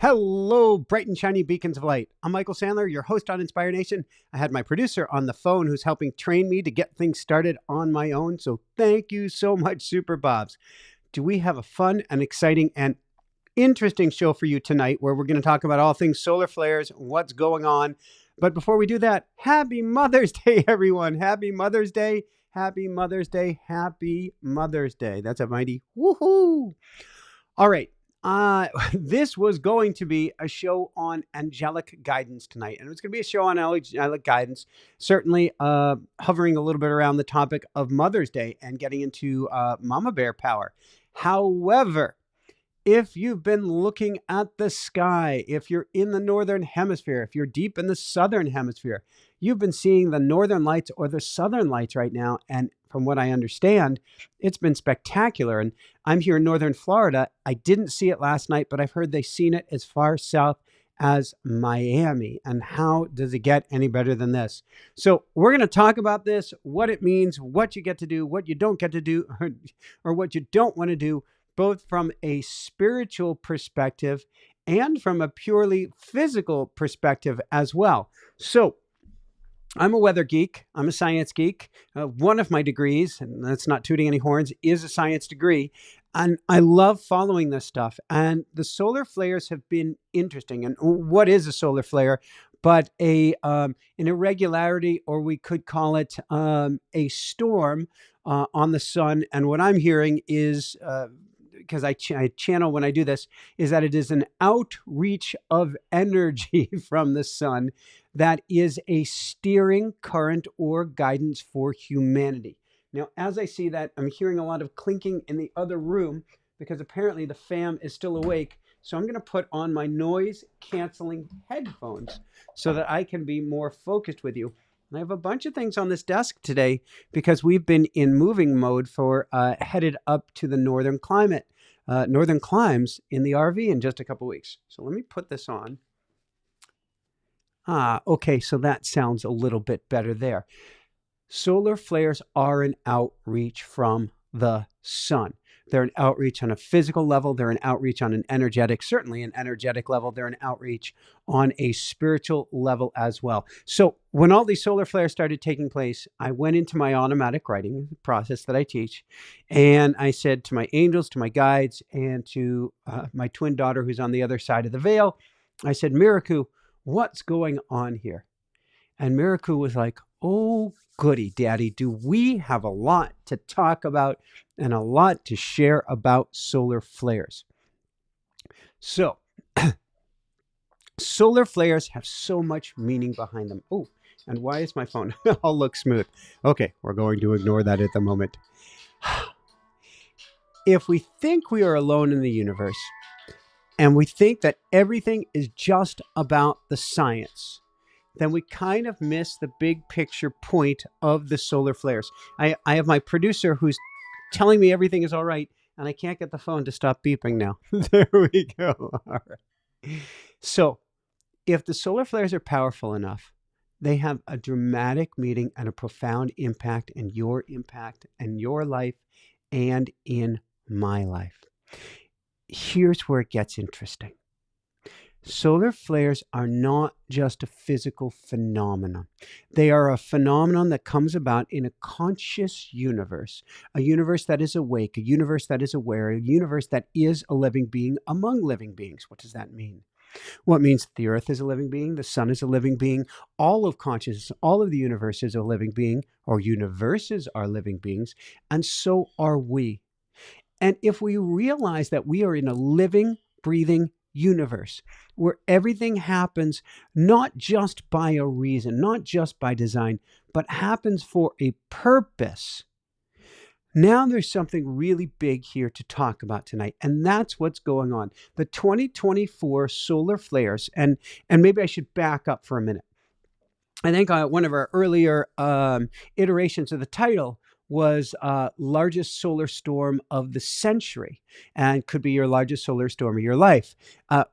Hello, bright and shiny beacons of light. I'm Michael Sandler, your host on Inspire Nation. I had my producer on the phone who's helping train me to get things started on my own. So thank you so much, Super Bobs. Do we have a fun and exciting and interesting show for you tonight where we're going to talk about all things solar flares, what's going on. But before we do that, happy Mother's Day, everyone. Happy Mother's Day. Happy Mother's Day. Happy Mother's Day. That's a mighty woohoo. All right. This was going to be a show on angelic guidance tonight, and it's going to be a show on angelic guidance, certainly hovering a little bit around the topic of Mother's Day and getting into Mama Bear power. However, if you've been looking at the sky, if you're in the northern hemisphere, if you're deep in the southern hemisphere, you've been seeing the northern lights or the southern lights right now. And from what I understand, it's been spectacular. And I'm here in northern Florida. I didn't see it last night, but I've heard they've seen it as far south as Miami. And how does it get any better than this? So we're going to talk about this, what it means, what you get to do, what you don't get to do, or what you don't want to do, both from a spiritual perspective and from a purely physical perspective as well. So I'm a weather geek. I'm a science geek. One of my degrees, and that's not tooting any horns, is a science degree. And I love following this stuff. And the solar flares have been interesting. And what is a solar flare? But an irregularity, or we could call it a storm on the sun. And what I'm hearing is, because I channel when I do this, is that it is an outreach of energy from the sun that is a steering current or guidance for humanity. Now, as I see that, I'm hearing a lot of clinking in the other room because apparently the fam is still awake. So I'm going to put on my noise canceling headphones so that I can be more focused with you. And I have a bunch of things on this desk today because we've been in moving mode for headed up to the northern climes in the RV in just a couple weeks. So let me put this on. Okay, so that sounds a little bit better there. Solar flares are an outreach from the sun. They're an outreach on a physical level. They're an outreach on an certainly an energetic level. They're an outreach on a spiritual level as well. So when all these solar flares started taking place, I went into my automatic writing process that I teach. And I said to my angels, to my guides, and to my twin daughter who's on the other side of the veil, I said, Miraku, what's going on here? And Miraku was like, oh, goody, Daddy, do we have a lot to talk about and a lot to share about solar flares. So, solar flares have so much meaning behind them. Oh, and why is my phone all look smooth? Okay, we're going to ignore that at the moment. If we think we are alone in the universe, and we think that everything is just about the science, then we kind of miss the big picture point of the solar flares. I have my producer who's telling me everything is all right, and I can't get the phone to stop beeping now. There we go. All right. So if the solar flares are powerful enough, they have a dramatic meaning and a profound impact in your life and in my life. Here's where it gets interesting. Solar flares are not just a physical phenomenon. They are a phenomenon that comes about in a conscious universe, a universe that is awake, a universe that is aware, a universe that is a living being among living beings. What does that mean? Well, it means the earth is a living being, the sun is a living being, all of consciousness, all of the universe is a living being, or universes are living beings, and so are we. And if we realize that we are in a living, breathing universe where everything happens not just by a reason, not just by design, but happens for a purpose, now there's something really big here to talk about tonight, and that's what's going on. The 2024 solar flares, and maybe I should back up for a minute. I think one of our earlier iterations of the title was largest solar storm of the century, and could be your largest solar storm of your life.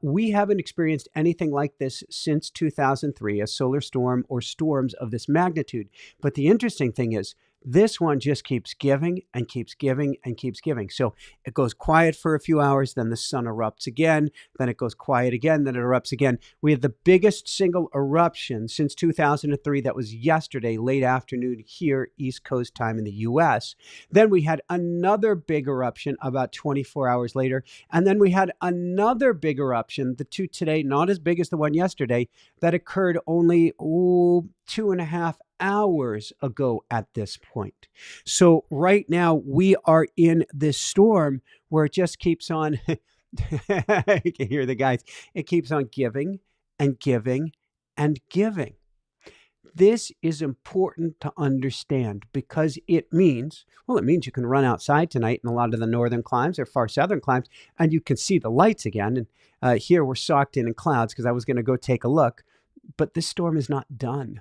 We haven't experienced anything like this since 2003, a solar storm or storms of this magnitude. But the interesting thing is This one just keeps giving and keeps giving and keeps giving. So it goes quiet for a few hours, then the sun erupts again, then it goes quiet again, then it erupts again. We had the biggest single eruption since 2003. That was yesterday, late afternoon here, East Coast time in the US. Then we had another big eruption about 24 hours later. And then we had another big eruption, the two today, not as big as the one yesterday, that occurred only 2.5 hours ago at this point. So right now we are in this storm where it just keeps on, you can hear the guys, it keeps on giving and giving and giving. This is important to understand because it means you can run outside tonight in a lot of the northern climes or far southern climes, and you can see the lights again. And here we're socked in clouds because I was going to go take a look, but this storm is not done.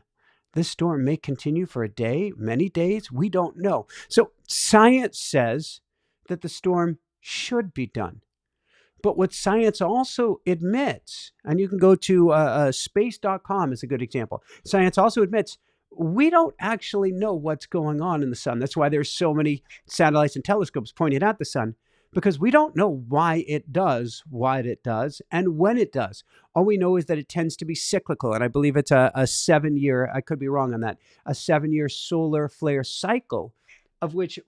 This storm may continue for a day, many days. We don't know. So science says that the storm should be done. But what science also admits, and you can go to space.com is a good example. Science also admits we don't actually know what's going on in the sun. That's why there's so many satellites and telescopes pointed at the sun, because we don't know why it does what it does and when it does. All we know is that it tends to be cyclical, and I believe it's a 7-year, I could be wrong on that, a 7-year solar flare cycle, of which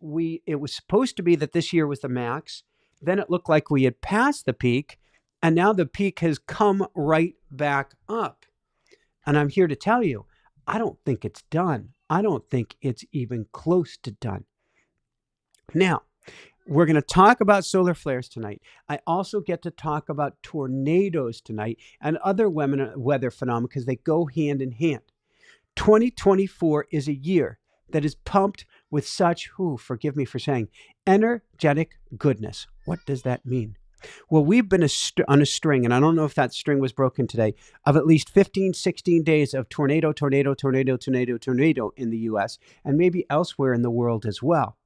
it was supposed to be that this year was the max. Then it looked like we had passed the peak, and now the peak has come right back up. And I'm here to tell you, I don't think it's done. I don't think it's even close to done. Now, we're going to talk about solar flares tonight. I also get to talk about tornadoes tonight and other weather phenomena because they go hand in hand. 2024 is a year that is pumped with such, forgive me for saying, energetic goodness. What does that mean? Well, we've been on a string, and I don't know if that string was broken today, of at least 15, 16 days of tornado in the U.S. and maybe elsewhere in the world as well.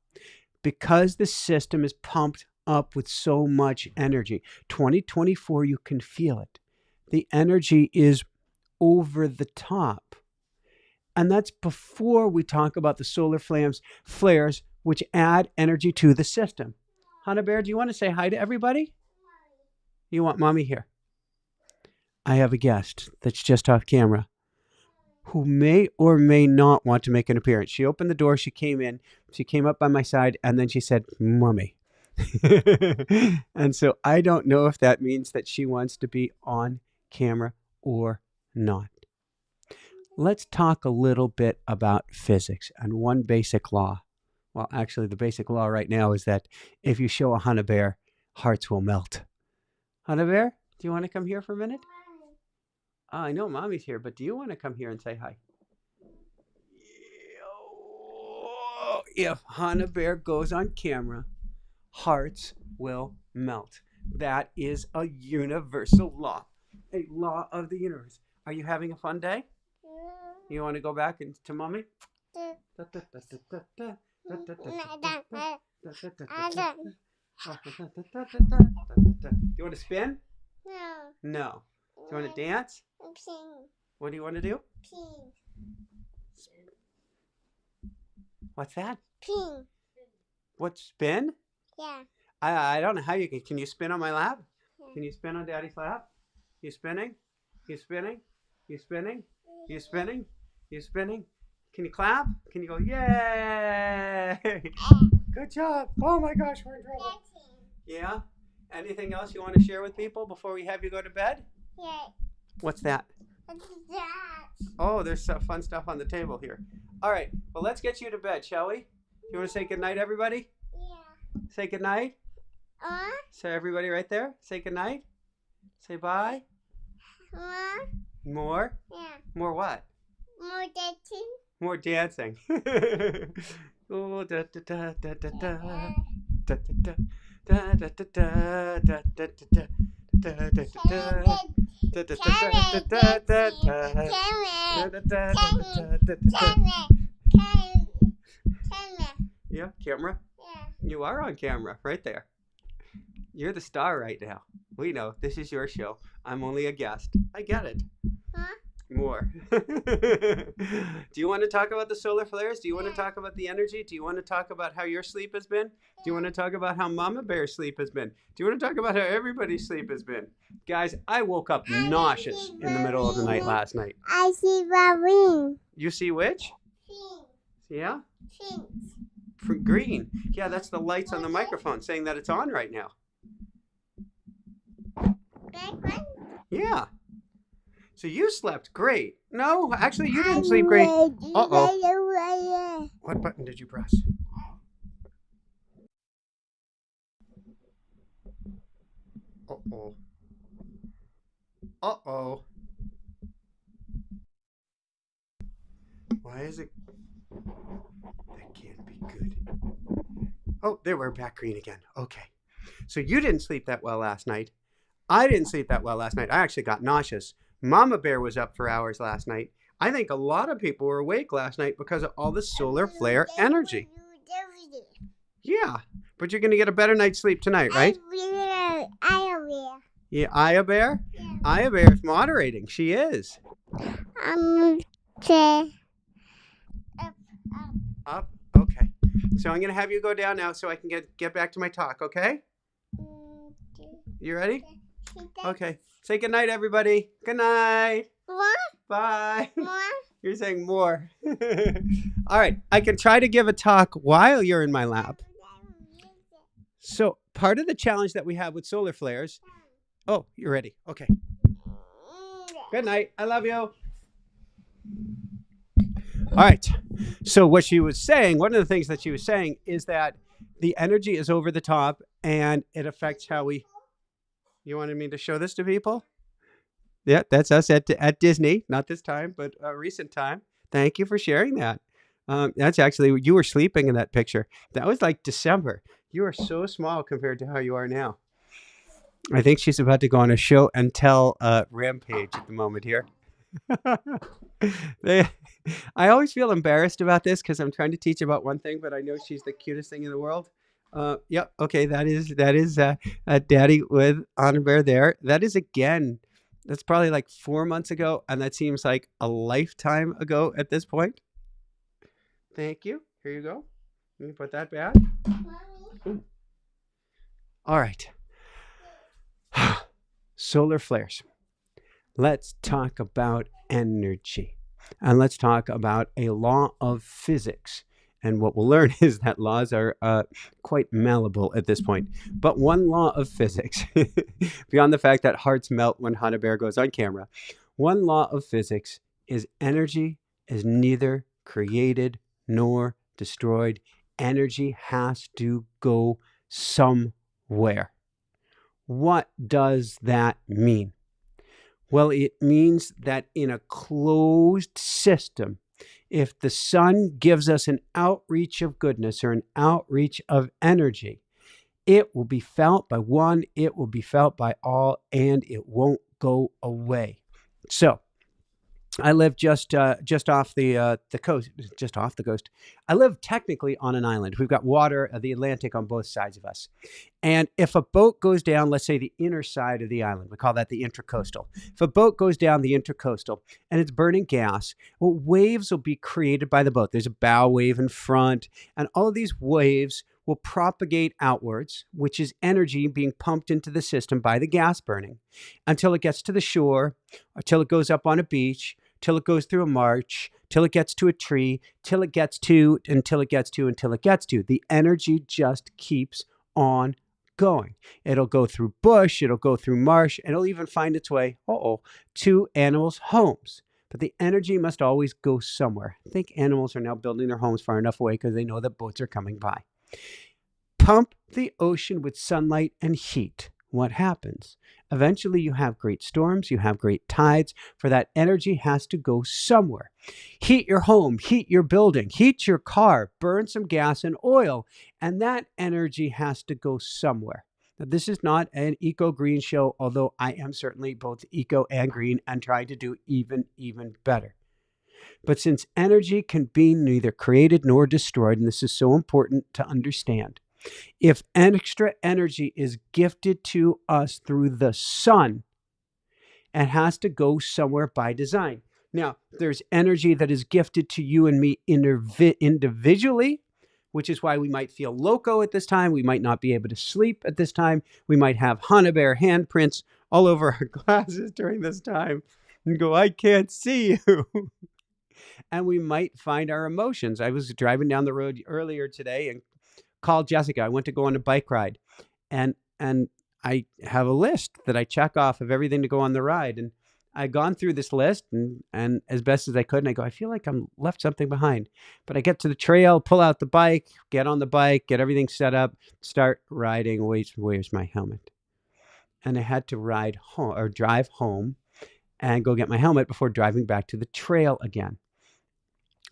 Because the system is pumped up with so much energy. 2024, you can feel it. The energy is over the top. And that's before we talk about the solar flares, which add energy to the system. Hannah Bear, do you want to say hi to everybody? You want mommy here? I have a guest that's just off camera who may or may not want to make an appearance. She opened the door, she came in, she came up by my side, and then she said, Mommy. And so I don't know if that means that she wants to be on camera or not. Let's talk a little bit about physics and one basic law. Well, actually, the basic law right now is that if you show a Hannah Bear, hearts will melt. Hannah Bear, do you want to come here for a minute? Oh, I know mommy's here, but do you want to come here and say hi? If Hannah Bear goes on camera, hearts will melt. That is a universal law, a law of the universe. Are you having a fun day? You want to go back to mommy? Do you want to spin? No. Do you want to dance? What do you want to do? What's that? What, spin? Yeah. I don't know how you can you spin on my lap? Can you spin on Daddy's lap? You spinning? You spinning? You spinning? You spinning? You spinning? Can you clap? Can you go, yay? Good job. Oh my gosh, we're in trouble. Yeah? Anything else you want to share with people before we have you go to bed? Yeah. What's that? Oh, there's some fun stuff on the table here. All right, well, let's get you to bed, shall we? You want to say goodnight, everybody? Yeah. Say goodnight. Say everybody right there. Say goodnight. Say bye. More? Yeah. More what? More dancing. More dancing. Oh, da da da da da da da da da da da da da da. Yeah, camera? Yeah. You are on camera right there. You're the star right now. We know this is your show. I'm only a guest. I get it. Huh? More. Do you want to talk about the solar flares? Do you want to talk about the energy? Do you want to talk about how your sleep has been? Do you want to talk about how Mama Bear's sleep has been? Do you want to talk about how everybody's sleep has been? Guys, I woke up nauseous in the middle of the night last night. I see green. You see which? Pink. Yeah? Pink. Green. Yeah, that's the lights on the microphone saying that it's on right now. Black one. Yeah. So you slept great. No, actually, you didn't sleep great. Uh-oh. What button did you press? Uh-oh. Uh-oh. Why is it? That can't be good. Oh, there we're back green again. Okay. So you didn't sleep that well last night. I didn't sleep that well last night. I actually got nauseous. Mama Bear was up for hours last night. I think a lot of people were awake last night because of all the solar flare energy. Yeah, but you're going to get a better night's sleep tonight, right? Yeah, Aya Bear? Yeah. Aya Bear is moderating. She is. Okay. Up? Okay. So I'm going to have you go down now so I can get back to my talk, okay? You ready? Okay. Say good night, everybody. Good night. What? Bye. What? You're saying more. All right. I can try to give a talk while you're in my lap. So part of the challenge that we have with solar flares. Oh, you're ready. Okay. Good night. I love you. All right. So what she was saying, one of the things that she was saying is that the energy is over the top and it affects how we... You wanted me to show this to people? Yeah, that's us at Disney. Not this time, but a recent time. Thank you for sharing that. That's actually, you were sleeping in that picture. That was like December. You are so small compared to how you are now. I think she's about to go on a show and tell rampage at the moment here. I always feel embarrassed about this because I'm trying to teach about one thing, but I know she's the cutest thing in the world. Yep. Okay. That is Daddy with Honor Bear there. That is again. That's probably like 4 months ago, and that seems like a lifetime ago at this point. Thank you. Here you go. Let me put that back. Ooh. All right. Solar flares. Let's talk about energy, and let's talk about a law of physics. And what we'll learn is that laws are quite malleable at this point. But one law of physics, beyond the fact that hearts melt when Hana Bear goes on camera, one law of physics is energy is neither created nor destroyed. Energy has to go somewhere. What does that mean? Well, it means that in a closed system, if the sun gives us an outreach of goodness or an outreach of energy, it will be felt by one, it will be felt by all, and it won't go away. So I live just off the coast, just off the coast. I live technically on an island. We've got water, the Atlantic on both sides of us. And if a boat goes down, let's say the inner side of the island, we call that the InterCoastal. If a boat goes down the InterCoastal and it's burning gas, well, waves will be created by the boat. There's a bow wave in front, and all of these waves will propagate outwards, which is energy being pumped into the system by the gas burning, until it gets to the shore, until it goes up on a beach, till it goes through a marsh, till it gets to a tree, till it gets to. The energy just keeps on going. It'll go through bush, it'll go through marsh, and it'll even find its way, to animals' homes. But the energy must always go somewhere. I think animals are now building their homes far enough away because they know that boats are coming by. Pump the ocean with sunlight and heat. What happens? Eventually you have great storms, you have great tides, for that energy has to go somewhere. Heat your home, heat your building, heat your car, burn some gas and oil, and that energy has to go somewhere. Now, this is not an eco-green show, although I am certainly both eco and green and trying to do even better. But since energy can be neither created nor destroyed, and this is so important to understand, if extra energy is gifted to us through the sun, it has to go somewhere by design. Now, there's energy that is gifted to you and me individually, which is why we might feel loco at this time. We might not be able to sleep at this time. We might have Hana Bear handprints all over our glasses during this time and go, I can't see you. And we might find our emotions. I was driving down the road earlier today and called Jessica. I went to go on a bike ride, and I have a list that I check off of everything to go on the ride. And I'd gone through this list and as best as I could, and I go, I feel like I'm left something behind. But I get to the trail, pull out the bike, get on the bike, get everything set up, start riding. Where's my helmet? And I had to ride home or drive home and go get my helmet before driving back to the trail again.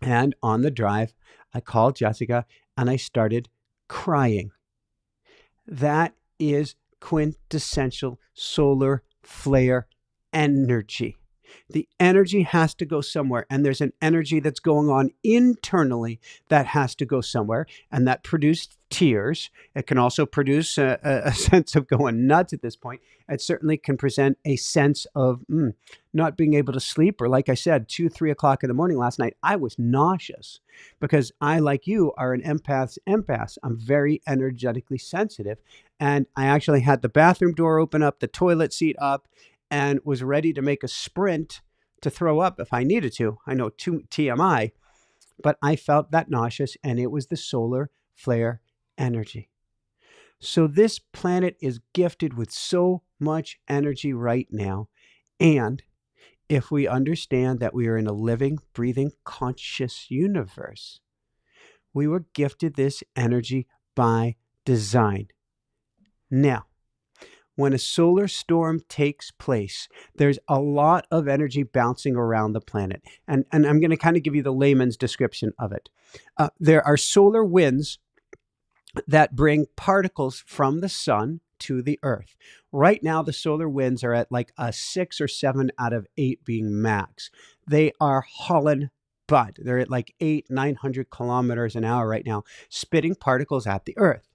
And on the drive, I called Jessica and I started crying. That is quintessential solar flare energy. The energy has to go somewhere, and there's an energy that's going on internally that has to go somewhere, and that produced tears. It can also produce a sense of going nuts at this point. It certainly can present a sense of not being able to sleep, or like I said, 2, 3 o'clock in the morning last night, I was nauseous because I, like you, are an empath. I'm very energetically sensitive, and I actually had the bathroom door open up, the toilet seat up, and was ready to make a sprint to throw up if I needed to. I know TMI, but I felt that nauseous, and it was the solar flare energy. So this planet is gifted with so much energy right now. And if we understand that we are in a living, breathing, conscious universe, we were gifted this energy by design. Now, when a solar storm takes place, there's a lot of energy bouncing around the planet. And I'm going to kind of give you the layman's description of it. There are solar winds that bring particles from the sun to the earth. Right now, the solar winds are at like a 6 or 7 out of 8 being max. They are hauling butt. They're at like 900 kilometers an hour right now, spitting particles at the earth.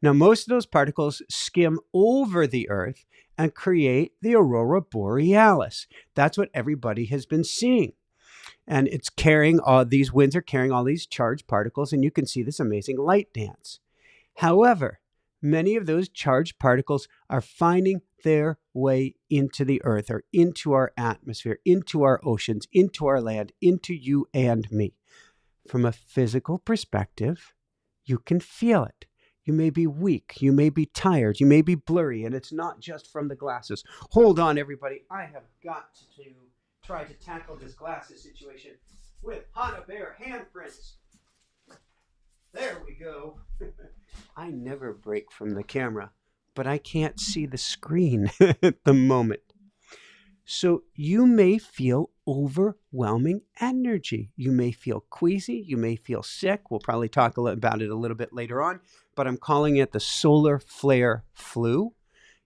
Now, most of those particles skim over the earth and create the aurora borealis. That's what everybody has been seeing. And it's carrying these winds are carrying all these charged particles, and you can see this amazing light dance. However, many of those charged particles are finding their way into the earth or into our atmosphere, into our oceans, into our land, into you and me. From a physical perspective, you can feel it. You may be weak, you may be tired, you may be blurry, and it's not just from the glasses. Hold on, everybody. I have got to try to tackle this glasses situation with Hana Bear handprints. There we go. I never break from the camera, but I can't see the screen at the moment. So you may feel overwhelming energy. You may feel queasy. You may feel sick. We'll probably talk about it a little bit later on, but I'm calling it the solar flare flu.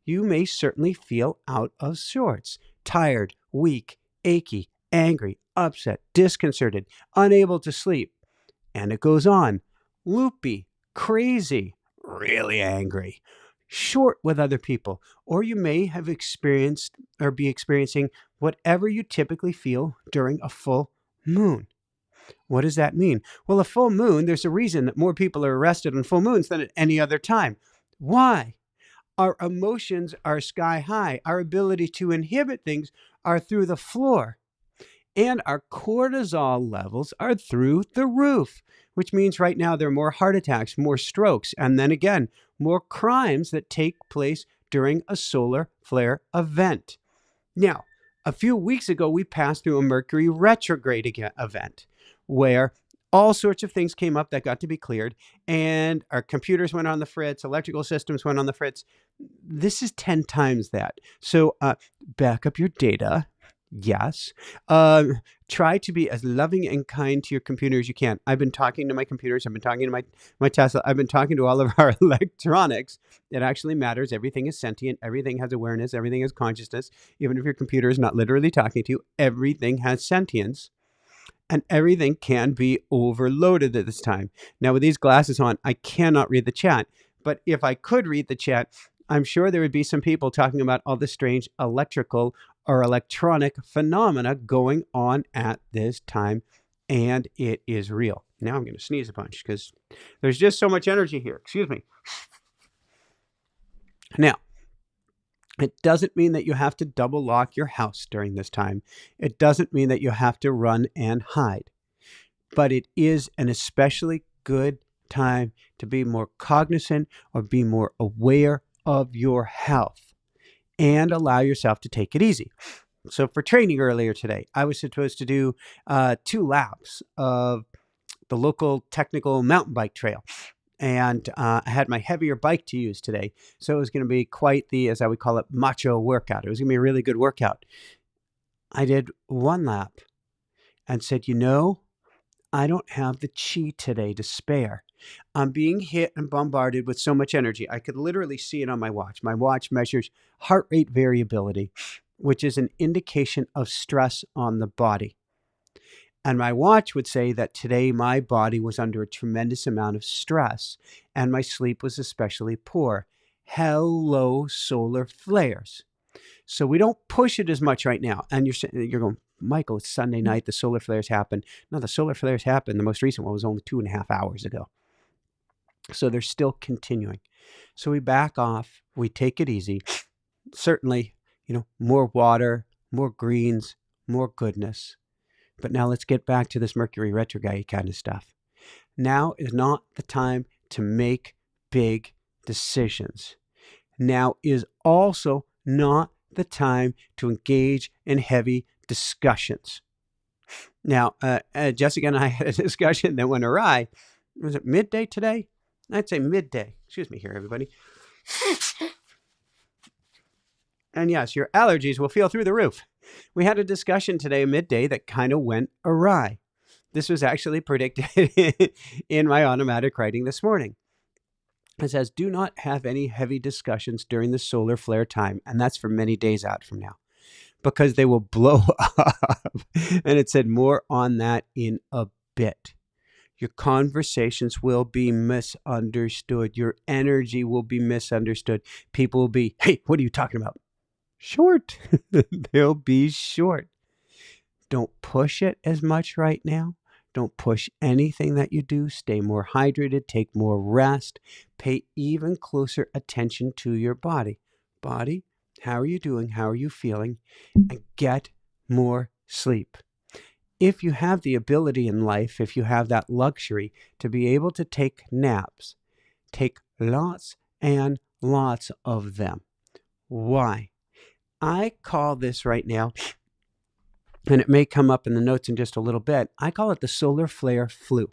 You may certainly feel out of sorts, tired, weak, achy, angry, upset, disconcerted, unable to sleep. And it goes on. Loopy, crazy, really angry, short with other people, or you may have experienced or be experiencing whatever you typically feel during a full moon. What does that mean? Well, a full moon, there's a reason that more people are arrested on full moons than at any other time. Why? Our emotions are sky high. Our ability to inhibit things are through the floor. And our cortisol levels are through the roof, which means right now there are more heart attacks, more strokes, and then again, more crimes that take place during a solar flare event. Now, a few weeks ago, we passed through a Mercury retrograde event where all sorts of things came up that got to be cleared, and our computers went on the fritz, electrical systems went on the fritz. This is 10 times that. So back up your data. Yes. Try to be as loving and kind to your computer as you can. I've been talking to my computers. I've been talking to my Tesla. I've been talking to all of our electronics. It actually matters. Everything is sentient. Everything has awareness. Everything has consciousness. Even if your computer is not literally talking to you, everything has sentience. And everything can be overloaded at this time. Now, with these glasses on, I cannot read the chat. But if I could read the chat, I'm sure there would be some people talking about all the strange electrical or electronic phenomena going on at this time, and it is real. Now I'm going to sneeze a bunch because there's just so much energy here. Excuse me. Now, it doesn't mean that you have to double lock your house during this time. It doesn't mean that you have to run and hide. But it is an especially good time to be more cognizant or be more aware of your health and allow yourself to take it easy. So for training earlier today, I was supposed to do 2 laps of the local technical mountain bike trail. And I had my heavier bike to use today. So it was going to be quite the, as I would call it, macho workout. It was going to be a really good workout. I did 1 lap and said, I don't have the chi today to spare. I'm being hit and bombarded with so much energy. I could literally see it on my watch. My watch measures heart rate variability, which is an indication of stress on the body. And my watch would say that today my body was under a tremendous amount of stress and my sleep was especially poor. Hello, solar flares. So we don't push it as much right now. And you're going, Michael, it's Sunday night. The solar flares happened. No, the solar flares happened. The most recent one was only 2.5 hours ago. So they're still continuing. So we back off. We take it easy. Certainly, more water, more greens, more goodness. But now let's get back to this Mercury retrograde kind of stuff. Now is not the time to make big decisions. Now is also not the time to engage in heavy discussions. Now, Jessica and I had a discussion that went awry. Was it midday today? I'd say midday. Excuse me here, everybody. And yes, your allergies will feel through the roof. We had a discussion today midday that kind of went awry. This was actually predicted in my automatic writing this morning. It says, do not have any heavy discussions during the solar flare time. And that's for many days out from now, because they will blow up. And it said more on that in a bit. Your conversations will be misunderstood. Your energy will be misunderstood. People will be, hey, what are you talking about? Short. They'll be short. Don't push it as much right now. Don't push anything that you do. Stay more hydrated. Take more rest. Pay even closer attention to your body. Body, how are you doing? How are you feeling? And get more sleep. If you have the ability in life, if you have that luxury to be able to take naps, take lots and lots of them. Why? I call this right now, and it may come up in the notes in just a little bit, I call it the solar flare flu.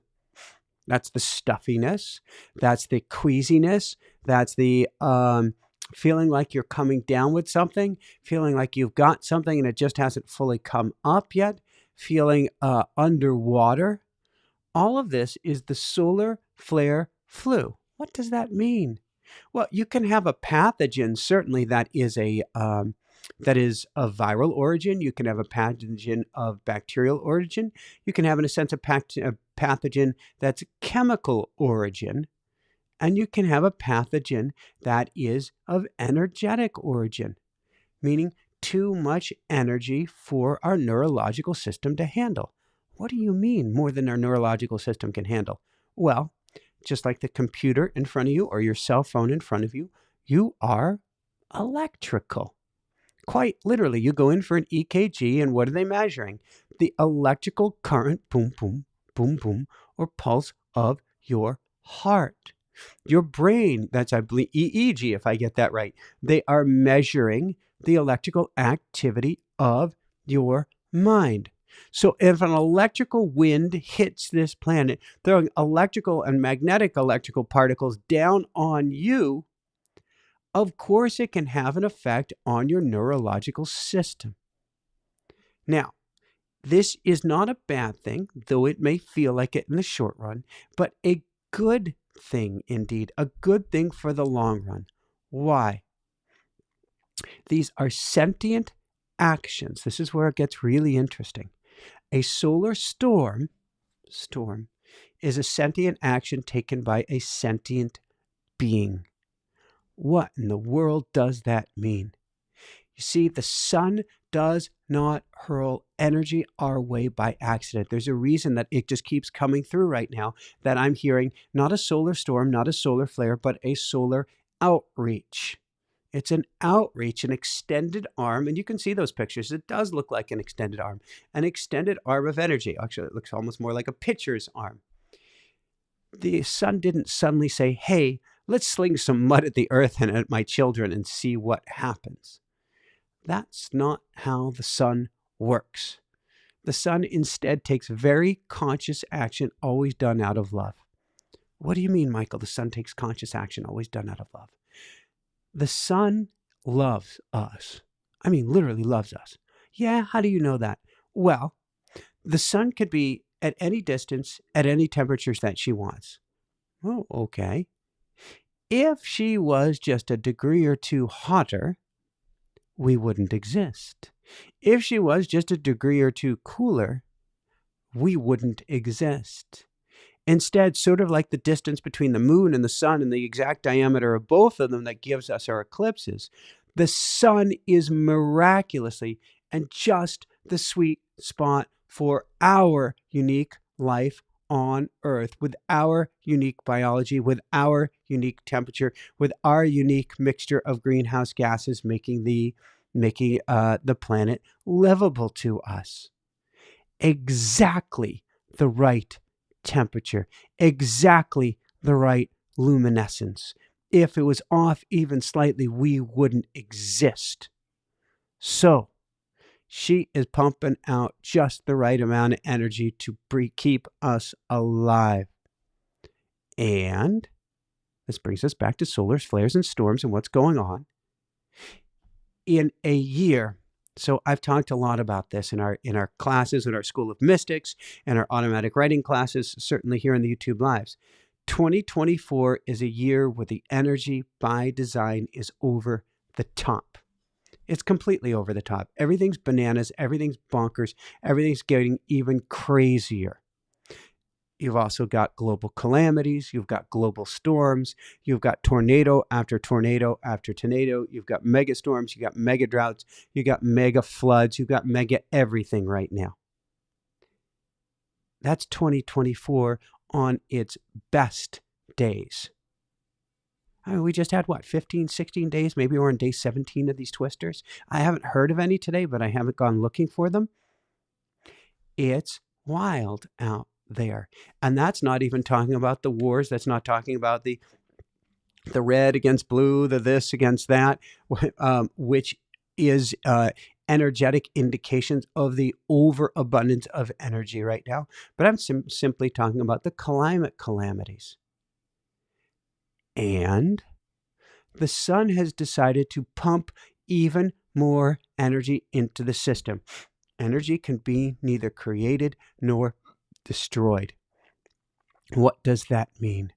That's the stuffiness. That's the queasiness. That's the feeling like you're coming down with something, feeling like you've got something and it just hasn't fully come up yet, feeling underwater. All of this is the solar flare flu. What does that mean? Well, you can have a pathogen, certainly that is of viral origin. You can have a pathogen of bacterial origin. You can have, in a sense, a pathogen that's chemical origin. And you can have a pathogen that is of energetic origin, meaning too much energy for our neurological system to handle. What do you mean more than our neurological system can handle? Well, just like the computer in front of you or your cell phone in front of you, you are electrical. Quite literally, you go in for an EKG, and what are they measuring? The electrical current, boom, boom, boom, boom, or pulse of your heart. Your brain, that's, I believe, EEG, if I get that right. They are measuring the electrical activity of your mind. So if an electrical wind hits this planet, throwing electrical and magnetic electrical particles down on you, of course it can have an effect on your neurological system. Now, this is not a bad thing, though it may feel like it in the short run, but a good thing indeed, a good thing for the long run. Why? These are sentient actions. This is where it gets really interesting. A solar storm is a sentient action taken by a sentient being. What in the world does that mean? You see, the sun does not hurl energy our way by accident. There's a reason that it just keeps coming through right now, that I'm hearing not a solar storm, not a solar flare, but a solar outreach. It's an outreach, an extended arm, and you can see those pictures. It does look like an extended arm of energy. Actually, it looks almost more like a pitcher's arm. The sun didn't suddenly say, hey, let's sling some mud at the earth and at my children and see what happens. That's not how the sun works. The sun instead takes very conscious action, always done out of love. What do you mean, Michael? The sun takes conscious action, always done out of love. The sun loves us. I mean, literally loves us. Yeah, how do you know that? Well, the sun could be at any distance, at any temperatures that she wants. Oh, okay. If she was just a degree or two hotter, we wouldn't exist. If she was just a degree or two cooler, we wouldn't exist. Instead, sort of like the distance between the moon and the sun and the exact diameter of both of them that gives us our eclipses, the sun is miraculously and just the sweet spot for our unique life on Earth, with our unique biology, with our unique temperature, with our unique mixture of greenhouse gases making the planet livable to us. Exactly the right temperature, exactly the right luminescence. If it was off even slightly, we wouldn't exist. So she is pumping out just the right amount of energy to keep us alive. And this brings us back to solar flares and storms and what's going on. In a year, so I've talked a lot about this in our classes, in our School of Mystics, and our automatic writing classes, certainly here in the YouTube Lives. 2024 is a year where the energy by design is over the top. It's completely over the top. Everything's bananas. Everything's bonkers. Everything's getting even crazier. You've also got global calamities. You've got global storms. You've got tornado after tornado after tornado. You've got mega storms. You've got mega droughts. You've got mega floods. You've got mega everything right now. That's 2024 on its best days. I mean, we just had, 15, 16 days? Maybe we're on day 17 of these twisters. I haven't heard of any today, but I haven't gone looking for them. It's wild out there. And that's not even talking about the wars. That's not talking about the red against blue, the this against that, which is energetic indications of the overabundance of energy right now. But I'm simply talking about the climate calamities. And the sun has decided to pump even more energy into the system. Energy can be neither created nor destroyed. What does that mean?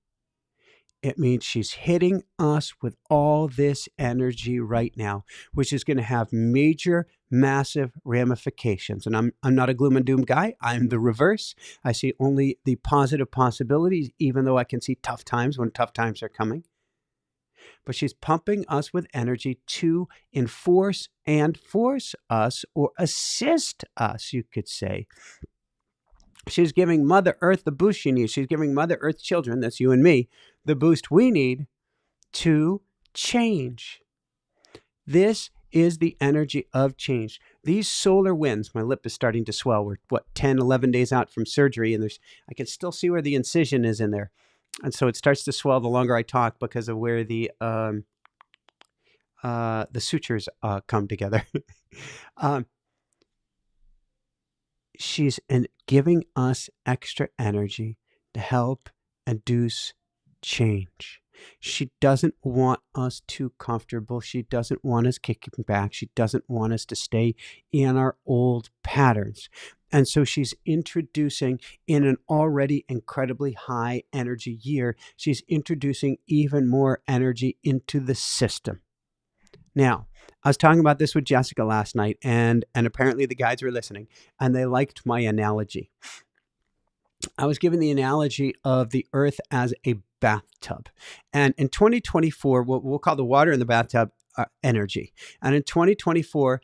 It means she's hitting us with all this energy right now, which is going to have major, massive ramifications. And I'm not a gloom and doom guy. I'm the reverse. I see only the positive possibilities, even though I can see tough times when tough times are coming. But she's pumping us with energy to enforce and force us, or assist us, you could say. She's giving Mother Earth the boost she needs. She's giving Mother Earth's children, that's you and me, the boost we need to change. This is the energy of change. These solar winds, my lip is starting to swell. We're, 10, 11 days out from surgery, and I can still see where the incision is in there. And so it starts to swell the longer I talk because of where the sutures come together. She's giving us extra energy to help induce change. She doesn't want us too comfortable. She doesn't want us kicking back. She doesn't want us to stay in our old patterns. And so she's introducing, in an already incredibly high energy year, she's introducing even more energy into the system. Now, I was talking about this with Jessica last night, and apparently the guides were listening, and they liked my analogy. I was given the analogy of the Earth as a bathtub. And in 2024, we'll call the water in the bathtub energy. And in 2024,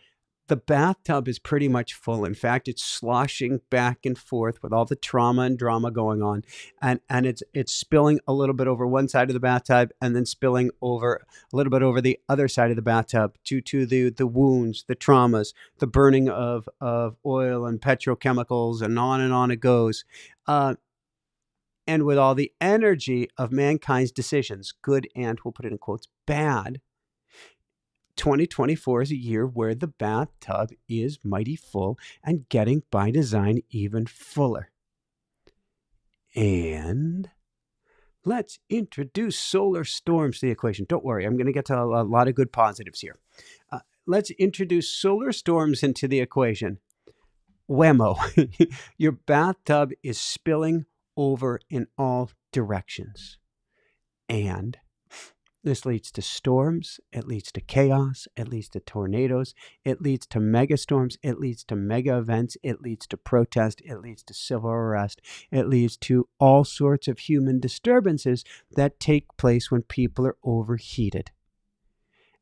The bathtub is pretty much full. In fact, it's sloshing back and forth with all the trauma and drama going on, and it's spilling a little bit over one side of the bathtub, and then spilling over a little bit over the other side of the bathtub due to the wounds, the traumas, the burning of oil and petrochemicals, and on it goes. Uh, and with all the energy of mankind's decisions, good and, we'll put it in quotes, bad, 2024 is a year where the bathtub is mighty full and getting by design even fuller. And let's introduce solar storms to the equation. Don't worry, I'm going to get to a lot of good positives here. Let's introduce solar storms into the equation. Whammo. Your bathtub is spilling over in all directions. And this leads to storms, it leads to chaos, it leads to tornadoes, it leads to megastorms, it leads to mega events, it leads to protest, it leads to civil unrest, it leads to all sorts of human disturbances that take place when people are overheated.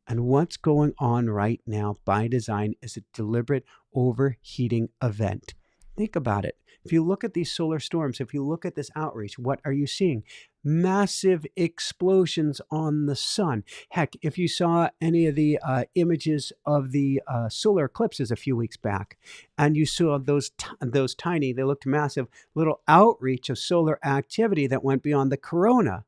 And what's going on right now by design is a deliberate overheating event. Think about it. If you look at these solar storms, if you look at this outreach, what are you seeing? Massive explosions on the sun. Heck, if you saw any of the images of the solar eclipses a few weeks back, and you saw those tiny, they looked massive, little outreach of solar activity that went beyond the corona,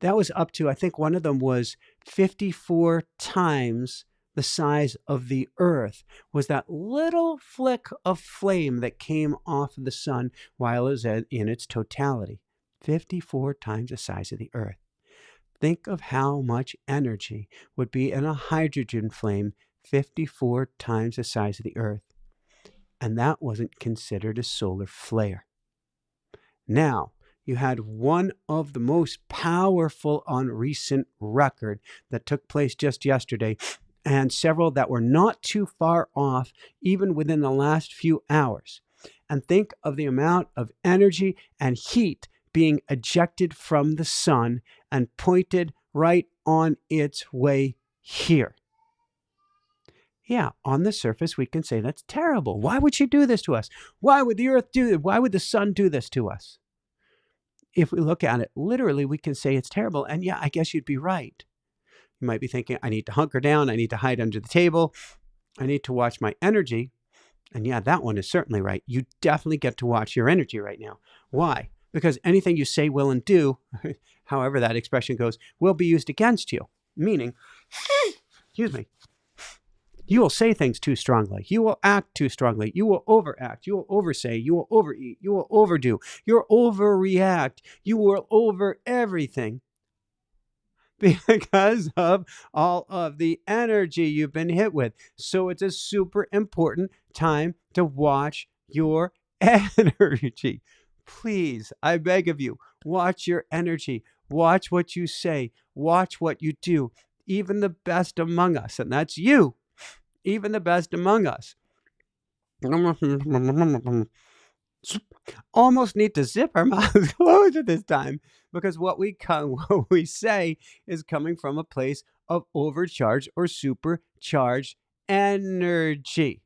that was up to, I think one of them was 54 times the size of the Earth, was that little flick of flame that came off of the sun while it was in its totality. 54 times the size of the Earth. Think of how much energy would be in a hydrogen flame 54 times the size of the Earth. And that wasn't considered a solar flare. Now, you had one of the most powerful on recent record that took place just yesterday, and several that were not too far off, even within the last few hours. And think of the amount of energy and heat being ejected from the sun and pointed right on its way here. Yeah, on the surface, we can say that's terrible. Why would she do this to us? Why would the earth do it? Why would the sun do this to us? If we look at it literally, we can say it's terrible. And yeah, I guess you'd be right. You might be thinking, I need to hunker down. I need to hide under the table. I need to watch my energy. And yeah, that one is certainly right. You definitely get to watch your energy right now. Why? Because anything you say, will, and do, however that expression goes, will be used against you. Meaning, excuse me, you will say things too strongly. You will act too strongly. You will overact. You will oversay. You will overeat. You will overdo. You'll overreact. You will over everything because of all of the energy you've been hit with. So it's a super important time to watch your energy. Please, I beg of you, watch your energy. Watch what you say. Watch what you do. Even the best among us, and that's you. Even the best among us almost need to zip our mouths closed at this time, because what we say is coming from a place of overcharged or supercharged energy,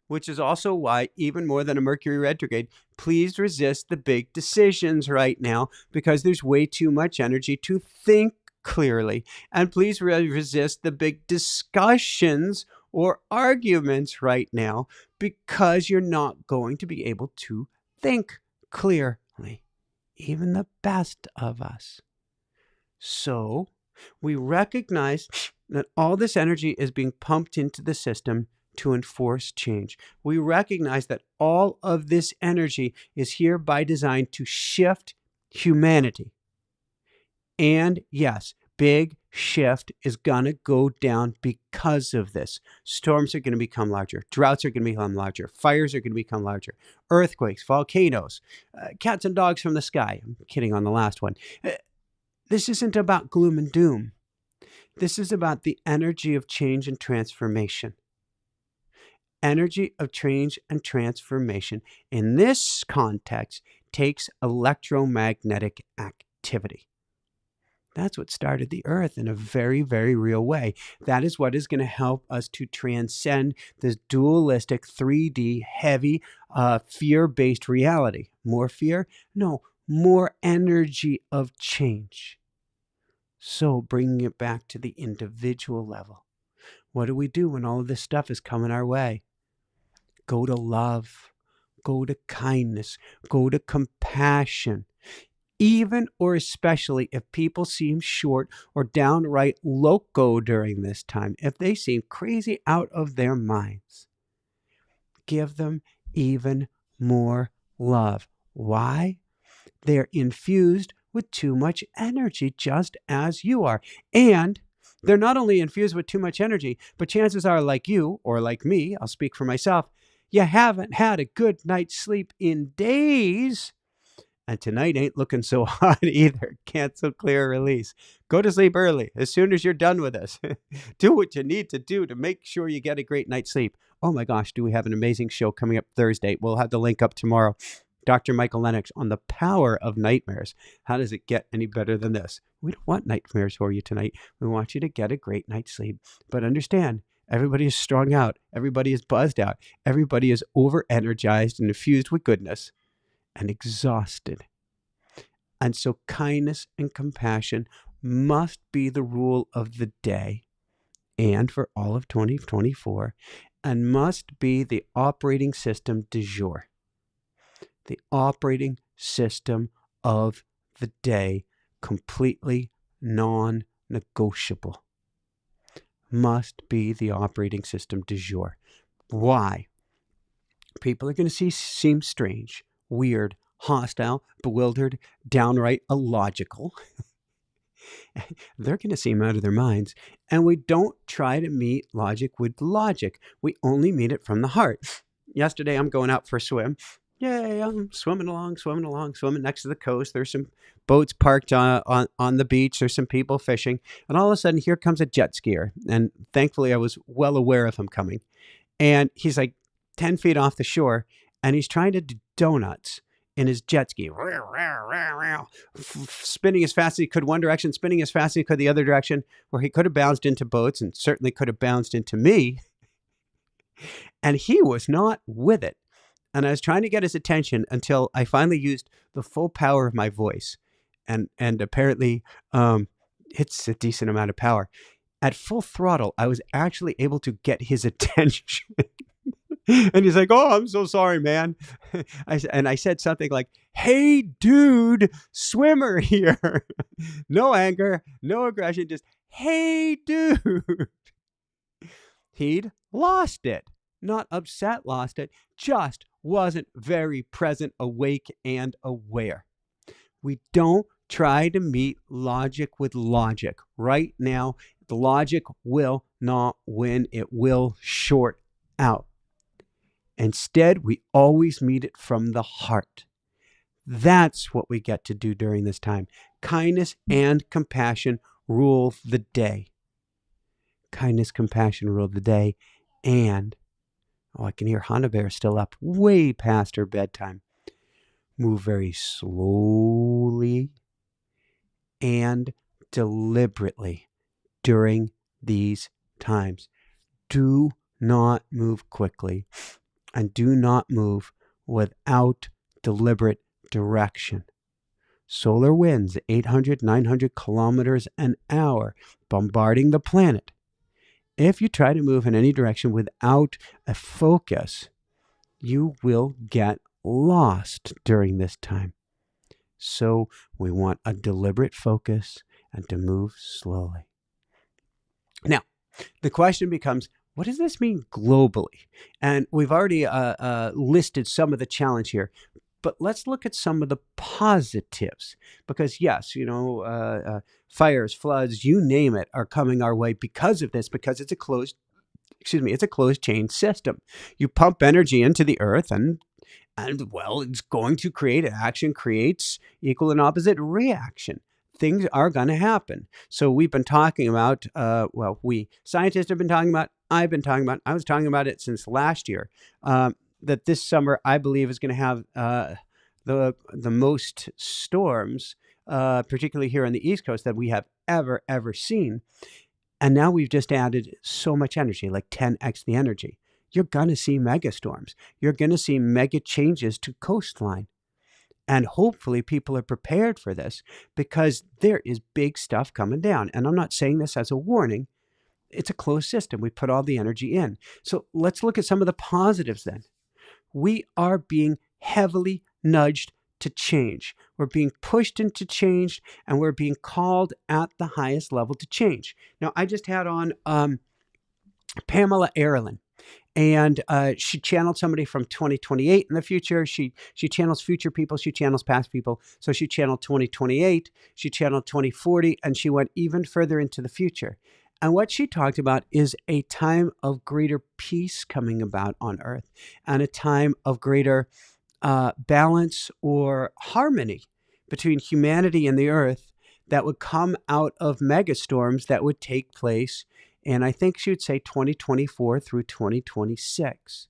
which is also why, even more than a Mercury retrograde, please resist the big decisions right now, because there's way too much energy to think clearly. And please resist the big discussions or arguments right now, because you're not going to be able to think clearly, even the best of us. So we recognize that all this energy is being pumped into the system to enforce change. We recognize that all of this energy is here by design to shift humanity. And yes, big shift is going to go down because of this. Storms are going to become larger. Droughts are going to become larger. Fires are going to become larger. Earthquakes, volcanoes, cats and dogs from the sky. I'm kidding on the last one. This isn't about gloom and doom. This is about the energy of change and transformation. Energy of change and transformation in this context takes electromagnetic activity. That's what started the earth in a very, very real way. That is what is going to help us to transcend this dualistic 3D heavy fear-based reality. More fear? No, more energy of change. So bringing it back to the individual level. What do we do when all of this stuff is coming our way? Go to love, go to kindness, go to compassion. Even or especially if people seem short or downright loco during this time, if they seem crazy out of their minds, give them even more love. Why? They're infused with too much energy, just as you are. And they're not only infused with too much energy, but chances are, like you or like me, I'll speak for myself, you haven't had a good night's sleep in days. And tonight ain't looking so hot either. Cancel, clear, release. Go to sleep early as soon as you're done with this. Do what you need to do to make sure you get a great night's sleep. Oh my gosh, do we have an amazing show coming up Thursday? We'll have the link up tomorrow. Dr. Michael Lennox on the power of nightmares. How does it get any better than this? We don't want nightmares for you tonight. We want you to get a great night's sleep. But understand, everybody is strung out. Everybody is buzzed out. Everybody is over-energized and infused with goodness and exhausted. And so kindness and compassion must be the rule of the day and for all of 2024 and must be the operating system du jour. The operating system of the day, completely non-negotiable. Must be the operating system du jour. Why? People are going to seem strange, weird, hostile, bewildered, downright illogical. They're going to seem out of their minds. And we don't try to meet logic with logic. We only meet it from the heart. Yesterday, I'm going out for a swim. Yay, I'm swimming along, swimming next to the coast. There's some boats parked on the beach. There's some people fishing. And all of a sudden, here comes a jet skier. And thankfully, I was well aware of him coming. And he's like 10 feet off the shore, and he's trying to do donuts in his jet ski, spinning as fast as he could one direction, spinning as fast as he could the other direction, where he could have bounced into boats and certainly could have bounced into me. And he was not with it. And I was trying to get his attention until I finally used the full power of my voice. And apparently it's a decent amount of power. At full throttle, I was actually able to get his attention. And he's like, "Oh, I'm so sorry, man." I said something like, "Hey, dude, swimmer here." No anger, no aggression, just, "Hey, dude." He'd lost it. Not upset, lost it. Just wasn't very present, awake, and aware. We don't try to meet logic with logic. Right now, the logic will not win. It will short out. Instead, we always meet it from the heart. That's what we get to do during this time. Kindness and compassion rule the day. Kindness, compassion rule the day. And, I can hear Hannah Bear still up way past her bedtime. Move very slowly and deliberately during these times. Do not move quickly. And do not move without deliberate direction. Solar winds 800, 900 kilometers an hour, bombarding the planet. If you try to move in any direction without a focus, you will get lost during this time. So we want a deliberate focus and to move slowly. Now, the question becomes, what does this mean globally? And we've already listed some of the challenge here, but let's look at some of the positives. Because yes, fires, floods, you name it, are coming our way because of this, because it's a closed chain system. You pump energy into the earth and well, it's going to create action, creates equal and opposite reaction. Things are going to happen. So we've been talking about, scientists have been talking about, I was talking about it since last year, that this summer, I believe, is going to have the most storms particularly here on the East Coast, that we have ever seen. And now we've just added so much energy, like 10x the energy. You're going to see mega storms. You're going to see mega changes to coastline. And hopefully people are prepared for this, because there is big stuff coming down. And I'm not saying this as a warning. It's a closed system. We put all the energy in. So let's look at some of the positives then. We are being heavily nudged to change. We're being pushed into change, and we're being called at the highest level to change. Now, I just had on Pamela Erlin, and she channeled somebody from 2028 in the future. She channels future people. She channels past people. So she channeled 2028. She channeled 2040, and she went even further into the future. And what she talked about is a time of greater peace coming about on Earth, and a time of greater balance or harmony between humanity and the Earth that would come out of megastorms that would take place. And I think she would say 2024 through 2026.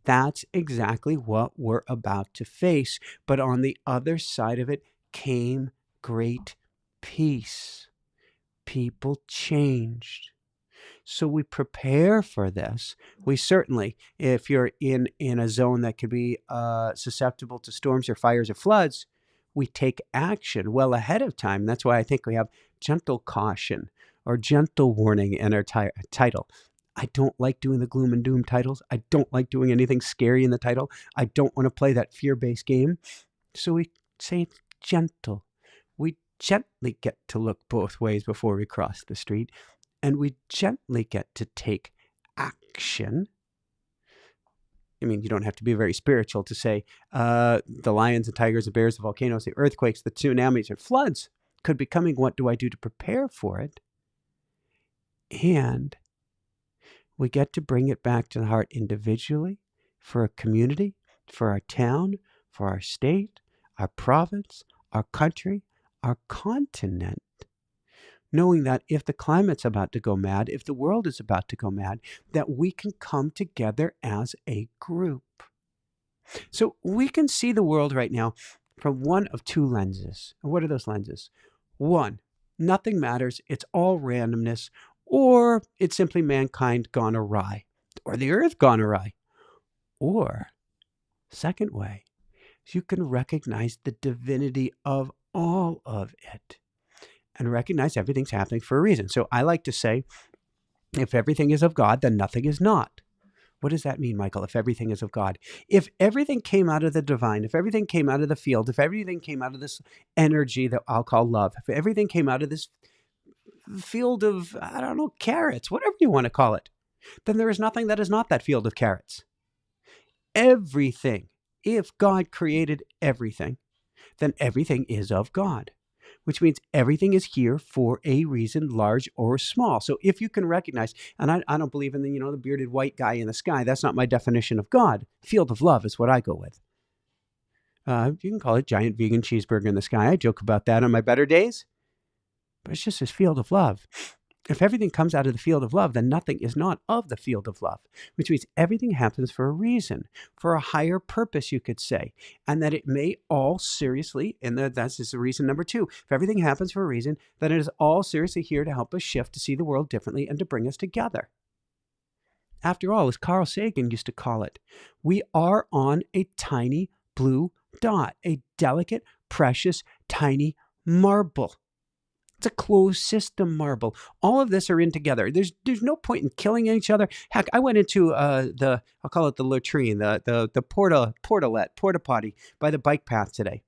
That's exactly what we're about to face. But on the other side of it came great peace. People changed. So we prepare for this. We certainly, if you're in a zone that could be susceptible to storms or fires or floods, we take action well ahead of time. That's why I think we have gentle caution or gentle warning in our title. I don't like doing the gloom and doom titles. I don't like doing anything scary in the title. I don't want to play that fear-based game. So we say it's gentle. We gently get to look both ways before we cross the street, and we gently get to take action. I mean, you don't have to be very spiritual to say the lions and tigers, the bears, the volcanoes, the earthquakes, the tsunamis, or floods could be coming. What do I do to prepare for it? And we get to bring it back to the heart individually, for a community, for our town, for our state, our province, our country, our continent, knowing that if the climate's about to go mad, if the world is about to go mad, that we can come together as a group. So we can see the world right now from one of two lenses. And what are those lenses? One, nothing matters. It's all randomness, or it's simply mankind gone awry, or the earth gone awry. Or, second way, you can recognize the divinity of all of it and recognize everything's happening for a reason. So I like to say, if everything is of God, then nothing is not. What does that mean, Michael, if everything is of God? If everything came out of the divine, if everything came out of the field, if everything came out of this energy that I'll call love, if everything came out of this field of, I don't know, carrots, whatever you want to call it, then there is nothing that is not that field of carrots. Everything, if God created everything, then everything is of God, which means everything is here for a reason, large or small. So if you can recognize, and I don't believe in the bearded white guy in the sky. That's not my definition of God. Field of love is what I go with. You can call it giant vegan cheeseburger in the sky. I joke about that on my better days, but it's just this field of love. If everything comes out of the field of love, then nothing is not of the field of love, which means everything happens for a reason, for a higher purpose, you could say, and that it may all seriously, and that's just reason number two. If everything happens for a reason, then it is all seriously here to help us shift, to see the world differently, and to bring us together. After all, as Carl Sagan used to call it, we are on a tiny blue dot, a delicate, precious, tiny marble. It's a closed system marble. All of this are in together. There's no point in killing each other. Heck, I went into I'll call it the latrine, the porta potty by the bike path today.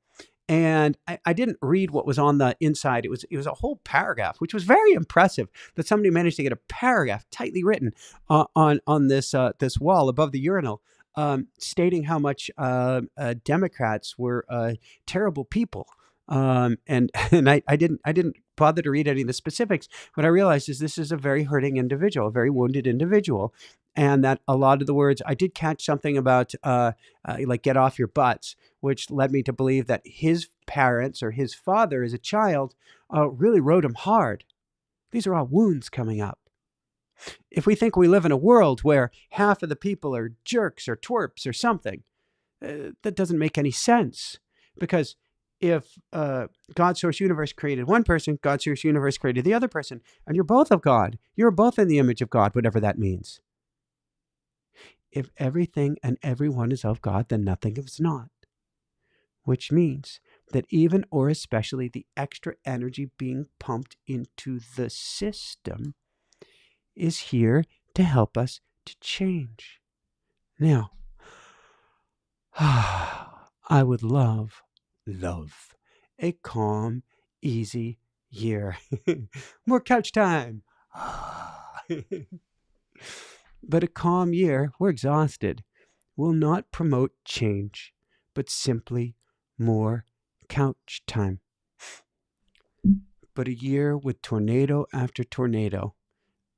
And I didn't read what was on the inside. It was a whole paragraph, which was very impressive that somebody managed to get a paragraph tightly written on this wall above the urinal, stating how much Democrats were terrible people. And I didn't bother to read any of the specifics. What I realized is this is a very hurting individual, a very wounded individual, and that a lot of the words, I did catch something about like get off your butts, which led me to believe that his parents or his father as a child really rode him hard. These are all wounds coming up. If we think we live in a world where half of the people are jerks or twerps or something, that doesn't make any sense, because if God Source Universe created one person, God Source Universe created the other person, and you're both of God. You're both in the image of God, whatever that means. If everything and everyone is of God, then nothing is not. Which means that even or especially the extra energy being pumped into the system is here to help us to change. Now, I would love a calm, easy year. More couch time. But a calm year, we're exhausted, will not promote change, but simply more couch time. But a year with tornado after tornado,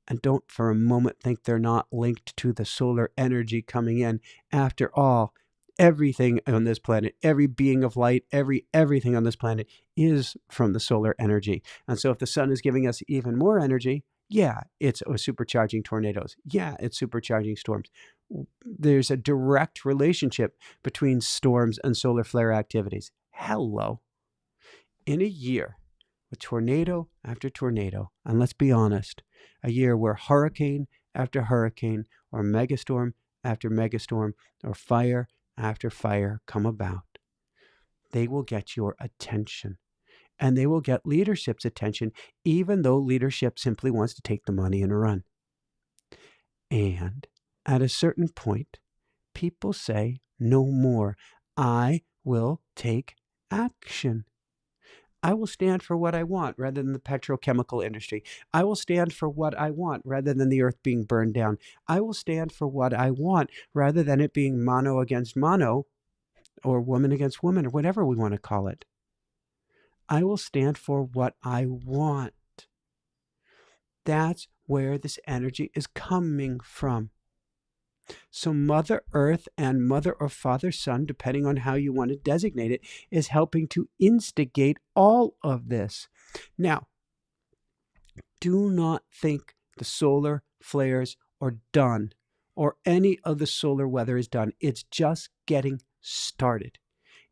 and don't for a moment think they're not linked to the solar energy coming in. After all, everything on this planet, every being of light, everything on this planet is from the solar energy. And so if the sun is giving us even more energy, yeah, it's supercharging tornadoes. Yeah, it's supercharging storms. There's a direct relationship between storms and solar flare activities. Hello. In a year with tornado after tornado, and let's be honest, a year where hurricane after hurricane or megastorm after megastorm or fire after fire come about, they will get your attention. And they will get leadership's attention, even though leadership simply wants to take the money and run. And at a certain point, people say, no more. I will take action. I will stand for what I want rather than the petrochemical industry. I will stand for what I want rather than the earth being burned down. I will stand for what I want rather than it being mono against mono or woman against woman or whatever we want to call it. I will stand for what I want. That's where this energy is coming from. So Mother Earth and Mother or Father Sun, depending on how you want to designate it, is helping to instigate all of this. Now, do not think the solar flares are done or any of the solar weather is done. It's just getting started.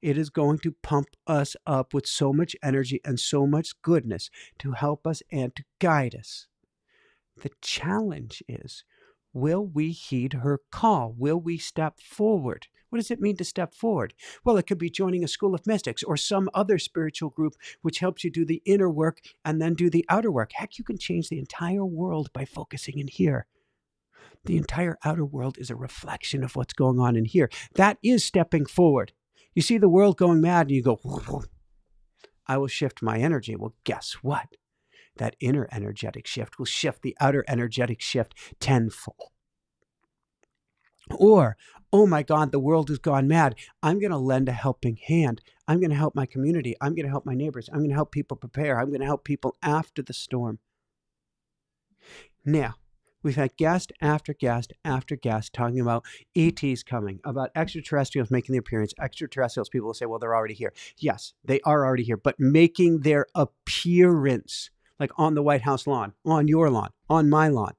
It is going to pump us up with so much energy and so much goodness to help us and to guide us. The challenge is, will we heed her call? Will we step forward? What does it mean to step forward? Well, it could be joining a school of mystics or some other spiritual group which helps you do the inner work and then do the outer work. Heck, you can change the entire world by focusing in here. The entire outer world is a reflection of what's going on in here. That is stepping forward. You see the world going mad and you go, I will shift my energy. Well, guess what? That inner energetic shift will shift the outer energetic shift tenfold. Or, oh my God, the world has gone mad. I'm going to lend a helping hand. I'm going to help my community. I'm going to help my neighbors. I'm going to help people prepare. I'm going to help people after the storm. Now, we've had guest after guest after guest talking about ETs coming, about extraterrestrials making their appearance. Extraterrestrials, people will say, well, they're already here. Yes, they are already here, but making their appearance, like on the White House lawn, on your lawn, on my lawn.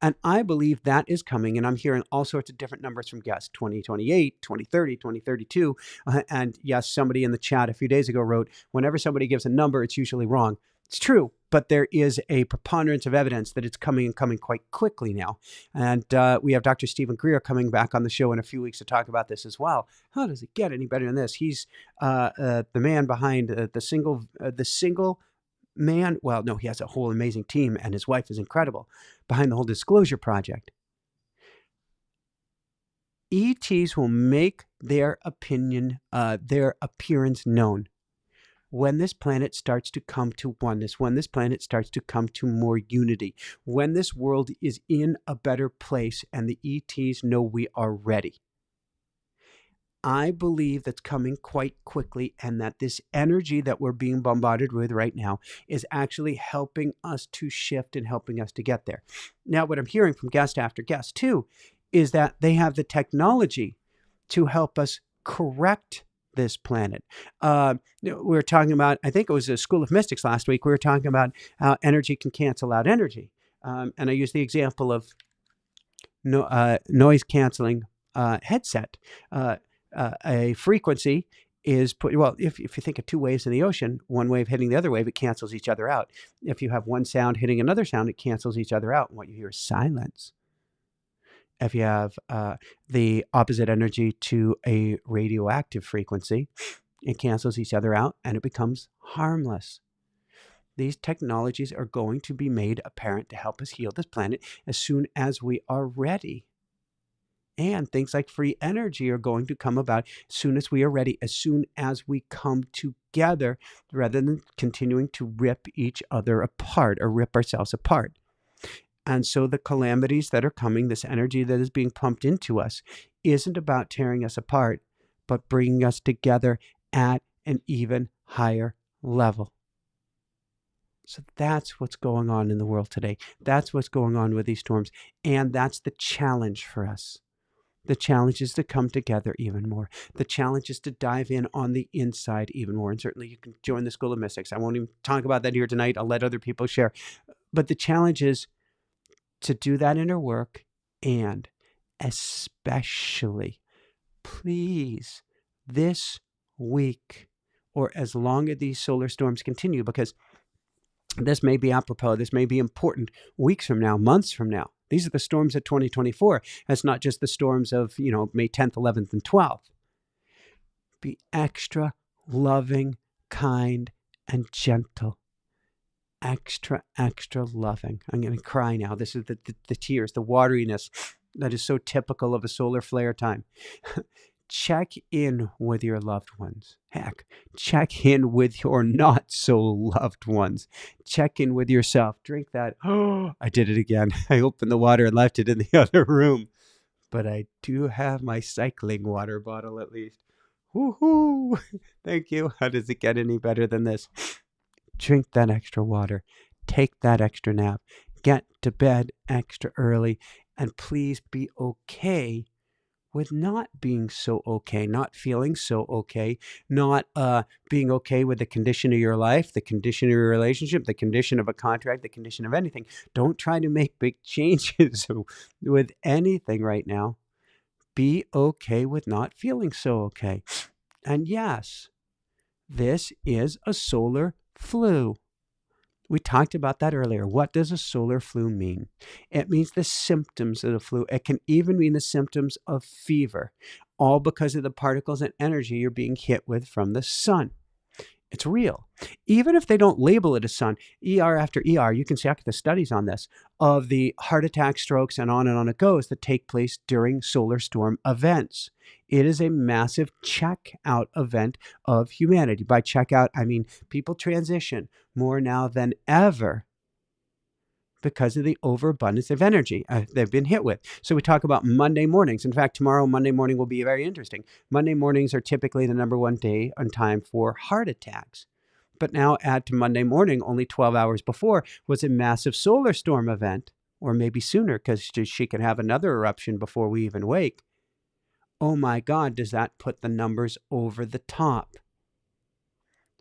And I believe that is coming, and I'm hearing all sorts of different numbers from guests, 2028, 2030, 2032. And yes, somebody in the chat a few days ago wrote, whenever somebody gives a number, it's usually wrong. It's true, but there is a preponderance of evidence that it's coming and coming quite quickly now. And we have Dr. Stephen Greer coming back on the show in a few weeks to talk about this as well. How does it get any better than this? He's the man behind the single man. Well, no, he has a whole amazing team, and his wife is incredible behind the whole Disclosure Project. ETs will make their appearance known when this planet starts to come to oneness, when this planet starts to come to more unity, when this world is in a better place and the ETs know we are ready. I believe that's coming quite quickly, and that this energy that we're being bombarded with right now is actually helping us to shift and helping us to get there. Now, what I'm hearing from guest after guest too is that they have the technology to help us correct this planet. We were talking about, I think it was a School of Mystics last week, we were talking about how energy can cancel out energy. And I used the example of noise canceling headset. A frequency is well, if you think of two waves in the ocean, one wave hitting the other wave, it cancels each other out. If you have one sound hitting another sound, it cancels each other out. And what you hear is silence. If you have the opposite energy to a radioactive frequency, it cancels each other out and it becomes harmless. These technologies are going to be made apparent to help us heal this planet as soon as we are ready. And things like free energy are going to come about as soon as we are ready, as soon as we come together, rather than continuing to rip each other apart or rip ourselves apart. And so the calamities that are coming, this energy that is being pumped into us, isn't about tearing us apart, but bringing us together at an even higher level. So that's what's going on in the world today. That's what's going on with these storms. And that's the challenge for us. The challenge is to come together even more. The challenge is to dive in on the inside even more. And certainly you can join the School of Mystics. I won't even talk about that here tonight. I'll let other people share. But the challenge is to do that inner work, and especially, please, this week, or as long as these solar storms continue, because this may be apropos, this may be important weeks from now, months from now. These are the storms of 2024. That's not just the storms of, May 10th, 11th, and 12th. Be extra loving, kind, and gentle. Extra, extra loving. I'm going to cry now. This is the tears, the wateriness that is so typical of a solar flare time. Check in with your loved ones. Heck, check in with your not so loved ones. Check in with yourself. Drink that. Oh, I did it again. I opened the water and left it in the other room. But I do have my cycling water bottle at least. Woohoo! Thank you. How does it get any better than this? Drink that extra water. Take that extra nap. Get to bed extra early. And please be okay with not being so okay, not feeling so okay, not being okay with the condition of your life, the condition of your relationship, the condition of a contract, the condition of anything. Don't try to make big changes with anything right now. Be okay with not feeling so okay. And yes, this is a solar flu. We talked about that earlier. What does a solar flu mean? It means the symptoms of the flu. It can even mean the symptoms of fever, all because of the particles and energy you're being hit with from the sun. It's real. Even if they don't label it as sun, ER after ER, you can check the studies on this, of the heart attack, strokes, and on it goes that take place during solar storm events. It is a massive check-out event of humanity. By check-out, I mean people transition more now than ever because of the overabundance of energy they've been hit with. So we talk about Monday mornings. In fact, tomorrow, Monday morning, will be very interesting. Monday mornings are typically the number one day on time for heart attacks. But now add to Monday morning, only 12 hours before, was a massive solar storm event, or maybe sooner because she can have another eruption before we even wake. Oh my God, does that put the numbers over the top?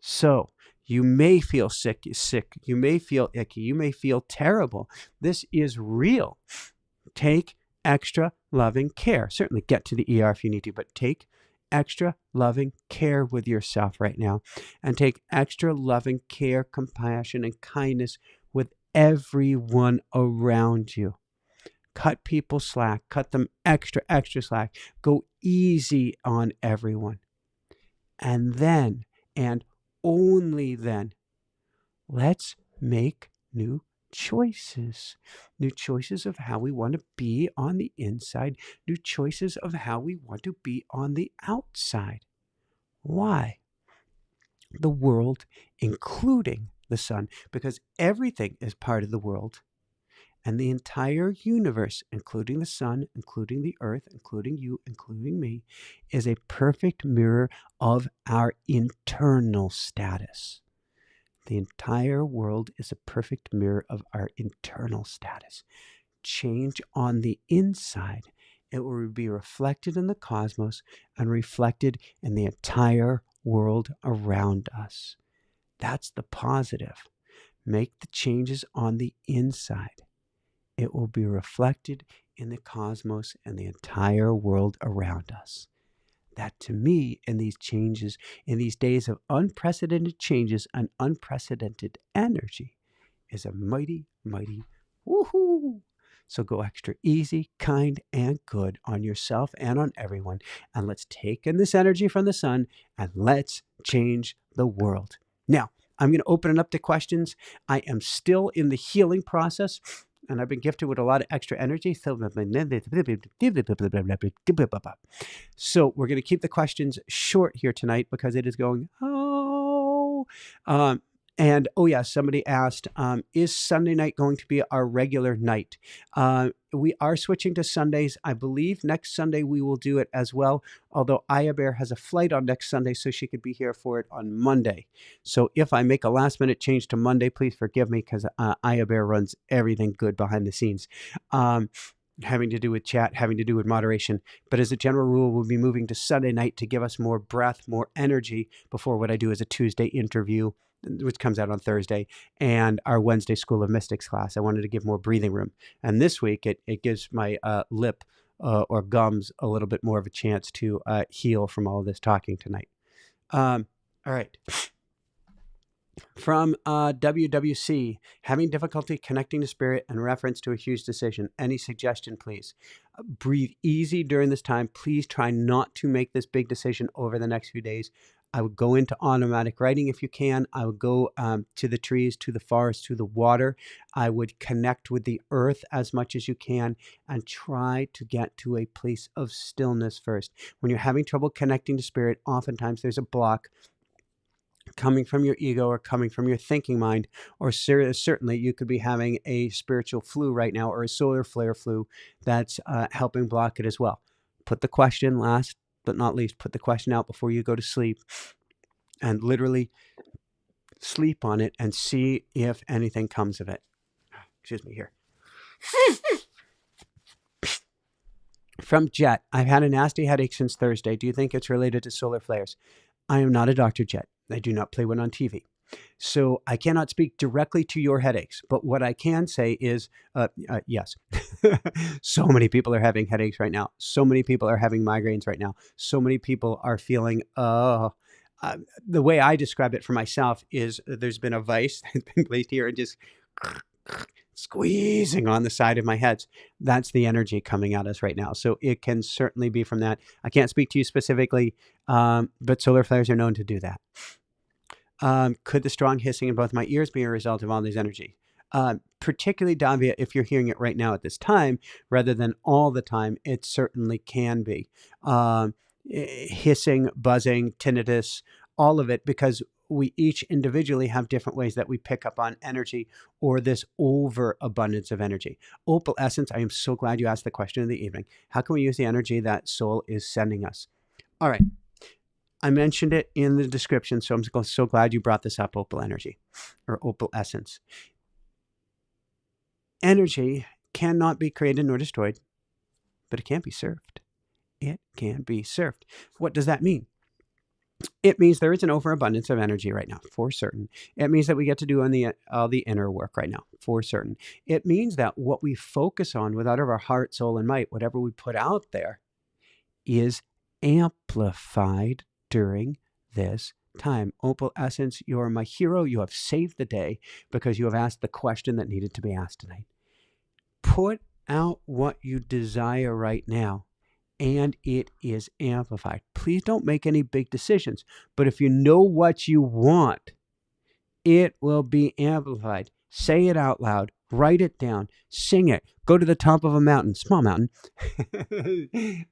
So you may feel sick, you may feel icky, you may feel terrible. This is real. Take extra loving care. Certainly get to the ER if you need to, but take extra loving care with yourself right now, and take extra loving care, compassion, and kindness with everyone around you. Cut people slack, cut them extra slack. Go easy on everyone. And then, and only then, let's make new choices of how we want to be on the inside, new choices of how we want to be on the outside. Why? The world, including the sun, because everything is part of the world. And the entire universe, including the sun, including the earth, including you, including me, is a perfect mirror of our internal status. The entire world is a perfect mirror of our internal status. Change on the inside, it will be reflected in the cosmos and reflected in the entire world around us. That's the positive. Make the changes on the inside. It will be reflected in the cosmos and the entire world around us. That to me, in these changes, in these days of unprecedented changes and unprecedented energy, is a mighty, mighty woohoo. So go extra easy, kind, and good on yourself and on everyone. And let's take in this energy from the sun and let's change the world. Now, I'm going to open it up to questions. I am still in the healing process, and I've been gifted with a lot of extra energy. So we're going to keep the questions short here tonight because it is going, oh. And oh yeah, somebody asked, is Sunday night going to be our regular night? We are switching to Sundays. I believe next Sunday we will do it as well, although Aya Bear has a flight on next Sunday, so she could be here for it on Monday. So if I make a last minute change to Monday, please forgive me because Aya Bear runs everything good behind the scenes. Having to do with chat, having to do with moderation. But as a general rule, we'll be moving to Sunday night to give us more breath, more energy before what I do is a Tuesday interview, which comes out on Thursday, and our Wednesday School of Mystics class. I wanted to give more breathing room. And this week, it gives my lip or gums a little bit more of a chance to heal from all of this talking tonight. All right. From WWC, having difficulty connecting to spirit in reference to a huge decision. Any suggestion, please? Breathe easy during this time. Please try not to make this big decision over the next few days. I would go into automatic writing if you can. I would go to the trees, to the forest, to the water. I would connect with the earth as much as you can and try to get to a place of stillness first. When you're having trouble connecting to spirit, oftentimes there's a block coming from your ego or coming from your thinking mind, or certainly you could be having a spiritual flu right now or a solar flare flu that's helping block it as well. Put the question last but not least, put the question out before you go to sleep and literally sleep on it and see if anything comes of it. Excuse me here. From Jet, I've had a nasty headache since Thursday. Do you think it's related to solar flares? I am not a Dr. Jet. I do not play one on TV. So I cannot speak directly to your headaches. But what I can say is, yes, so many people are having headaches right now. So many people are having migraines right now. So many people are feeling, the way I describe it for myself is there's been a vice that's been placed here and just squeezing on the side of my head. That's the energy coming at us right now. So it can certainly be from that. I can't speak to you specifically, but solar flares are known to do that. Could the strong hissing in both my ears be a result of all these energy? Particularly, Davia, if you're hearing it right now at this time, rather than all the time, it certainly can be. Hissing, buzzing, tinnitus, all of it, because we each individually have different ways that we pick up on energy or this overabundance of energy. Opal Essence, I am so glad you asked the question of the evening. How can we use the energy that soul is sending us? All right. I mentioned it in the description, so I'm so glad you brought this up, Opal Energy, or Opal Essence. Energy cannot be created nor destroyed, but it can be served. It can be served. What does that mean? It means there is an overabundance of energy right now, for certain. It means that we get to do all the inner work right now, for certain. It means that what we focus on with out of our heart, soul, and might, whatever we put out there, is amplified during this time. Opal Essence, you're my hero. You have saved the day because you have asked the question that needed to be asked tonight. Put out what you desire right now, and it is amplified. Please don't make any big decisions, but if you know what you want, it will be amplified. Say it out loud, write it down, sing it, go to the top of a mountain, small mountain,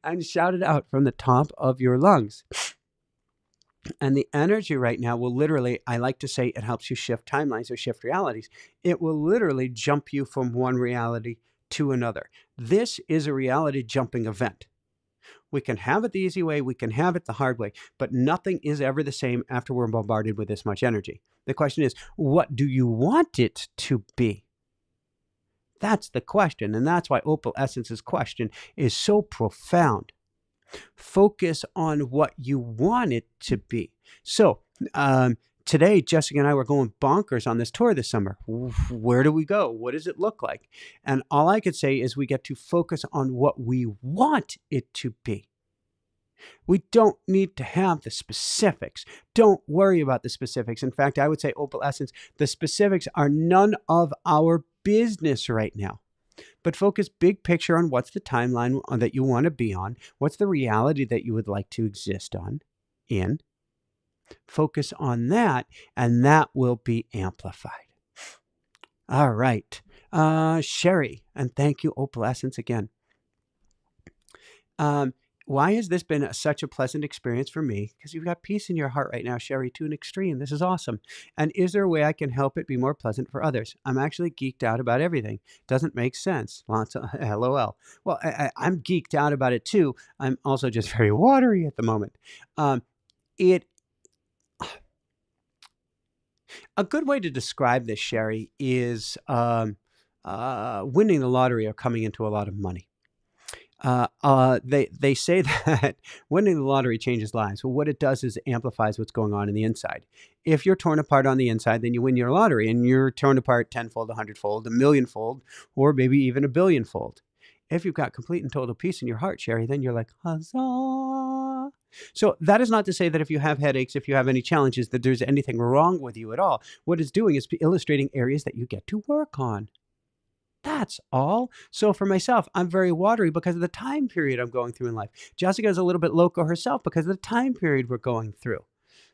and shout it out from the top of your lungs. And the energy right now will literally, I like to say it helps you shift timelines or shift realities. It will literally jump you from one reality to another. This is a reality jumping event. We can have it the easy way, we can have it the hard way, but nothing is ever the same after we're bombarded with this much energy. The question is, what do you want it to be? That's the question, and that's why Opal Essence's question is so profound. Focus on what you want it to be. So, today, Jessica and I were going bonkers on this tour this summer. Where do we go? What does it look like? And all I could say is we get to focus on what we want it to be. We don't need to have the specifics. Don't worry about the specifics. In fact, I would say, Opal Essence, the specifics are none of our business right now. But focus big picture on what's the timeline that you want to be on, what's the reality that you would like to exist in. Focus on that, and that will be amplified. All right. Sherry, and thank you, Opal Essence, again. Why has this been such a pleasant experience for me? Because you've got peace in your heart right now, Sherry, to an extreme. This is awesome. And is there a way I can help it be more pleasant for others? I'm actually geeked out about everything. Doesn't make sense. Lots of LOL. Well, I'm geeked out about it too. I'm also just very watery at the moment. It A good way to describe this, Sherry, is winning the lottery or coming into a lot of money. They say that winning the lottery changes lives. Well, what it does is it amplifies what's going on in the inside. If you're torn apart on the inside, then you win your lottery, and you're torn apart tenfold, a hundredfold, a millionfold, or maybe even a billionfold. If you've got complete and total peace in your heart, Sherry, then you're like, huzzah. So that is not to say that if you have headaches, if you have any challenges, that there's anything wrong with you at all. What it's doing is illustrating areas that you get to work on. That's all. So for myself, I'm very watery because of the time period I'm going through in life. Jessica's a little bit loco herself because of the time period we're going through.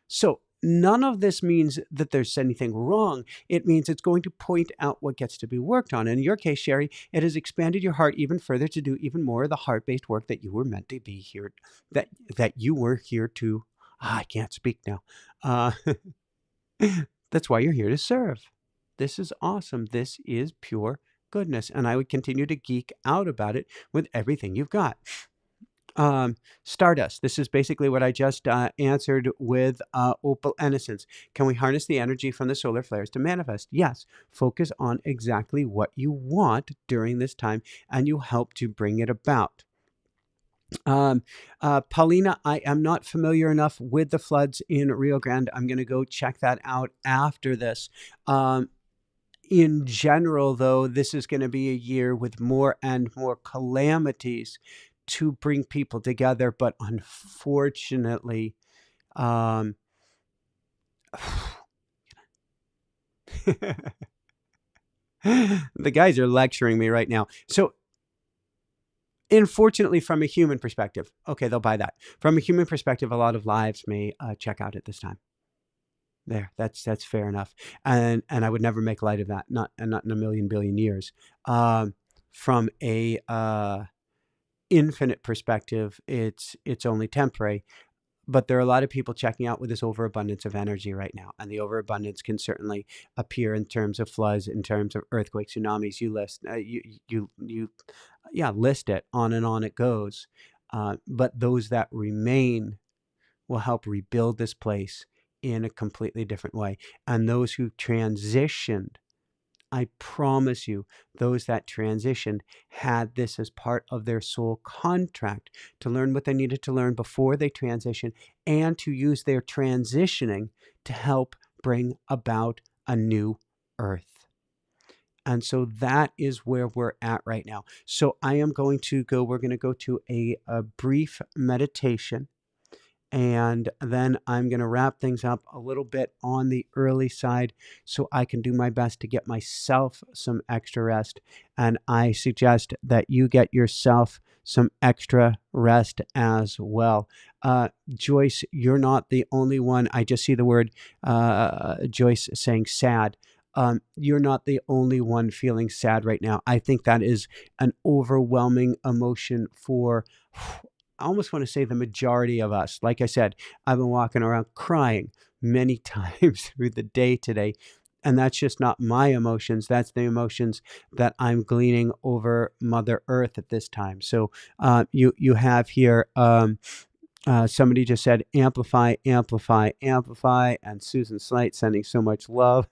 So none of this means that there's anything wrong. It means it's going to point out what gets to be worked on. In your case, Sherry, it has expanded your heart even further to do even more of the heart-based work that you were meant to be here, that you were here to. I can't speak now. That's why you're here to serve. This is awesome. This is pure goodness. And I would continue to geek out about it with everything you've got. Stardust. This is basically what I just answered with Opal Innocence. Can we harness the energy from the solar flares to manifest? Yes. Focus on exactly what you want during this time, and you help to bring it about. Paulina, I am not familiar enough with the floods in Rio Grande. I'm going to go check that out after this. In general, though, this is going to be a year with more and more calamities to bring people together. But unfortunately, the guys are lecturing me right now. So, unfortunately, from a human perspective, okay, they'll buy that. From a human perspective, a lot of lives may check out at this time. There, that's fair enough, and I would never make light of that, not in a million billion years. From a infinite perspective, it's only temporary. But there are a lot of people checking out with this overabundance of energy right now, and the overabundance can certainly appear in terms of floods, in terms of earthquakes, tsunamis. You list, yeah, list it. On and on it goes. But those that remain will help rebuild this place in a completely different way. And those who transitioned, I promise you, those that transitioned had this as part of their soul contract to learn what they needed to learn before they transition, and to use their transitioning to help bring about a new earth. And so that is where we're at right now. So we're going to go to a brief meditation. And then I'm going to wrap things up a little bit on the early side so I can do my best to get myself some extra rest. And I suggest that you get yourself some extra rest as well. Joyce, you're not the only one. I just see the word Joyce saying sad. You're not the only one feeling sad right now. I think that is an overwhelming emotion for, I almost want to say, the majority of us. Like I said, I've been walking around crying many times through the day today. And that's just not my emotions. That's the emotions that I'm gleaning over Mother Earth at this time. So you have here, somebody just said, amplify, amplify, amplify. And Susan Slight sending so much love.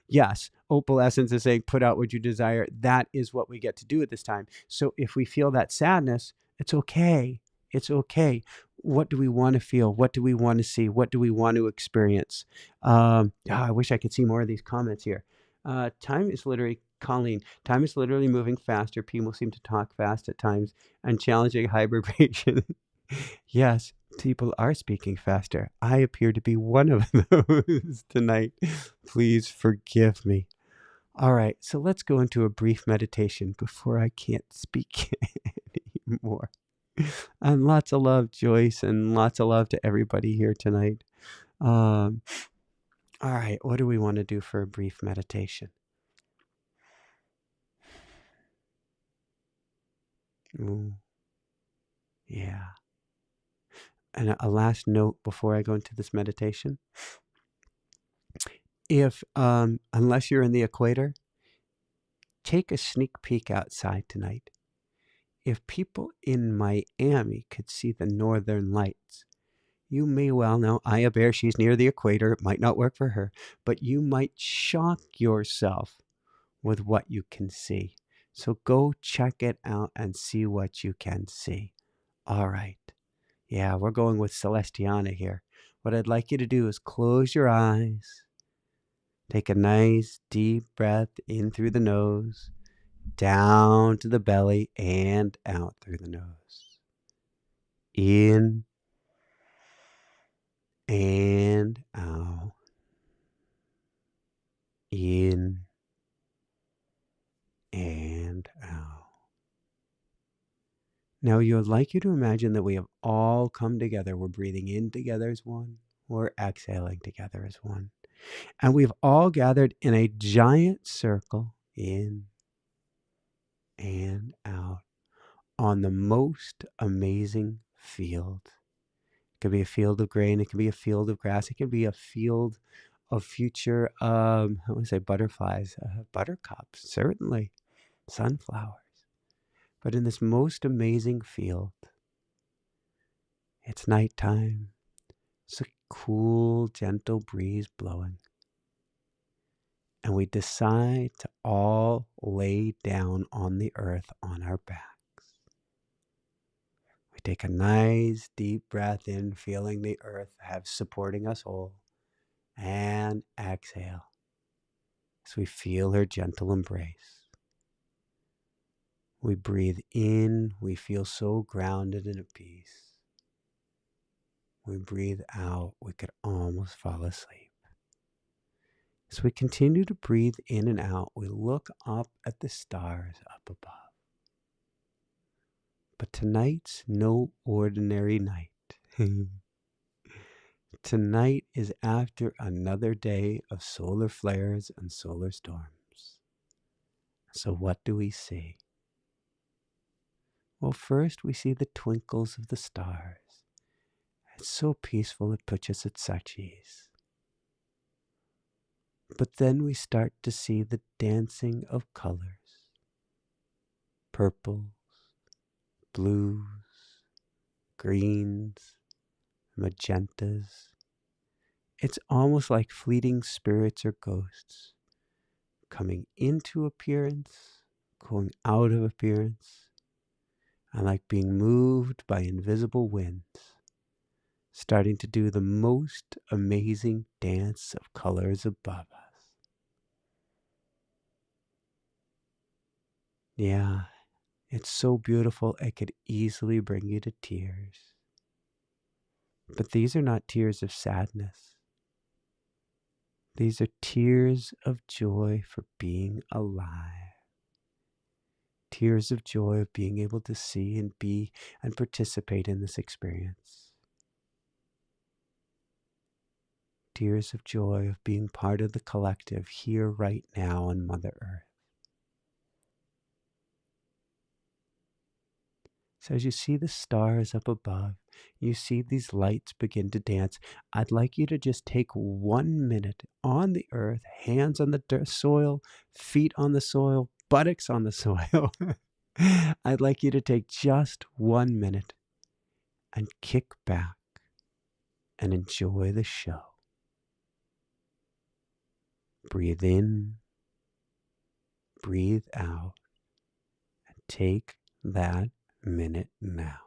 Yes, Opal Essence is saying, put out what you desire. That is what we get to do at this time. So if we feel that sadness, it's okay. It's okay. What do we want to feel? What do we want to see? What do we want to experience? I wish I could see more of these comments here. Time is literally Colleen, time is literally moving faster. People seem to talk fast at times and challenging hibernation. Yes, people are speaking faster. I appear to be one of those tonight. Please forgive me. All right, so let's go into a brief meditation before I can't speak anymore. And lots of love, Joyce, and lots of love to everybody here tonight. All right, what do we want to do for a brief meditation? Ooh, yeah. And a last note before I go into this meditation. If, unless you're in the equator, take a sneak peek outside tonight. If people in Miami could see the northern lights, you may well know Aya Bear, she's near the equator. It might not work for her, but you might shock yourself with what you can see. So go check it out and see what you can see. All right. Yeah, we're going with Celestiana here. What I'd like you to do is close your eyes. Take a nice deep breath in through the nose, down to the belly, and out through the nose. In and out. In and out. Now, you'd like you to imagine that we have all come together. We're breathing in together as one. We're exhaling together as one. And we've all gathered in a giant circle, in and out, on the most amazing field. It could be a field of grain. It could be a field of grass. It could be a field of future, I want to say butterflies, buttercups, certainly, sunflowers. But in this most amazing field, it's nighttime. It's a cool, gentle breeze blowing. And we decide to all lay down on the earth on our backs. We take a nice deep breath in, feeling the earth supporting us all, and exhale as we feel her gentle embrace. We breathe in, we feel so grounded and at peace. We breathe out, we could almost fall asleep. As we continue to breathe in and out, we look up at the stars up above. But tonight's no ordinary night. Tonight is after another day of solar flares and solar storms. So what do we see? Well, first we see the twinkles of the stars. It's so peaceful, it puts us at such ease. But then we start to see the dancing of colors. Purples, blues, greens, magentas. It's almost like fleeting spirits or ghosts coming into appearance, going out of appearance, and like being moved by invisible winds, starting to do the most amazing dance of colors above us. Yeah, it's so beautiful it could easily bring you to tears. But these are not tears of sadness. These are tears of joy for being alive. Tears of joy of being able to see and be and participate in this experience. Tears of joy of being part of the collective here right now on Mother Earth. So as you see the stars up above, you see these lights begin to dance. I'd like you to just take 1 minute on the earth, hands on the soil, feet on the soil, buttocks on the soil. I'd like you to take just 1 minute and kick back and enjoy the show. Breathe in, breathe out, and take that minute now.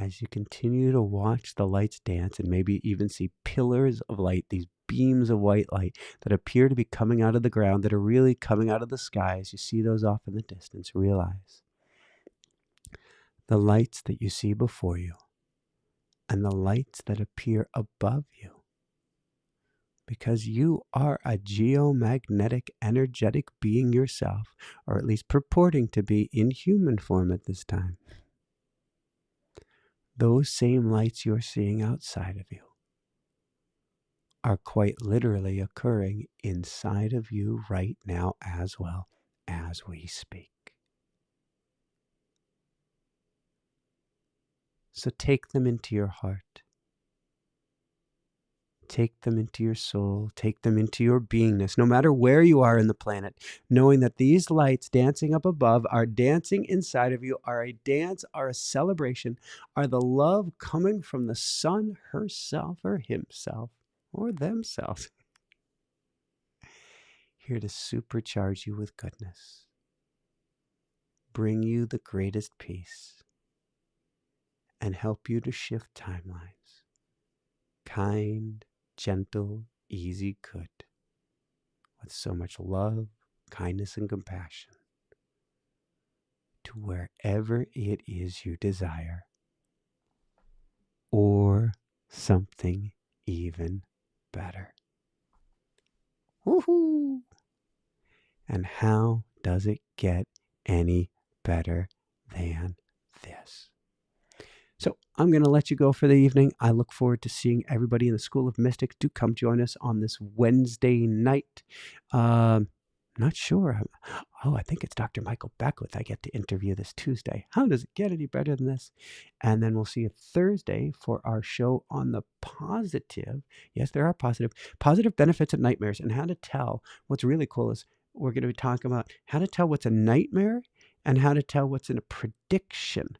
as you continue to watch the lights dance and maybe even see pillars of light, these beams of white light that appear to be coming out of the ground, that are really coming out of the sky, as you see those off in the distance, realize the lights that you see before you and the lights that appear above you, because you are a geomagnetic, energetic being yourself, or at least purporting to be in human form at this time. Those same lights you're seeing outside of you are quite literally occurring inside of you right now as well as we speak. So take them into your heart. Take them into your soul. Take them into your beingness, no matter where you are in the planet, knowing that these lights dancing up above are dancing inside of you, are a dance, are a celebration, are the love coming from the sun herself or himself or themselves, here to supercharge you with goodness, bring you the greatest peace, and help you to shift timelines. Kind, gentle, easy good, with so much love, kindness, and compassion, to wherever it is you desire, or something even better. Woohoo! And how does it get any better than this? So I'm going to let you go for the evening. I look forward to seeing everybody in the School of Mystics. Do come join us on this Wednesday night. Not sure. Oh, I think it's Dr. Michael Beckwith I get to interview this Tuesday. How does it get any better than this? And then we'll see you Thursday for our show on the positive. Yes, there are positive benefits of nightmares, and how to tell. What's really cool is we're going to be talking about how to tell what's a nightmare and how to tell what's in a prediction,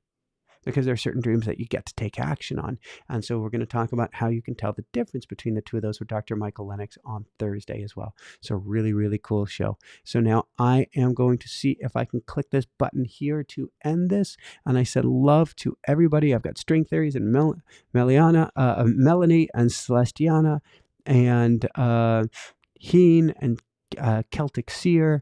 because there are certain dreams that you get to take action on. And so we're going to talk about how you can tell the difference between the two of those with Dr. Michael Lennox on Thursday as well. So really, really cool show. So now I am going to see if I can click this button here to end this. And I said love to everybody. I've got String Theories and Melanie and Celestiana and Heen and Celtic Seer.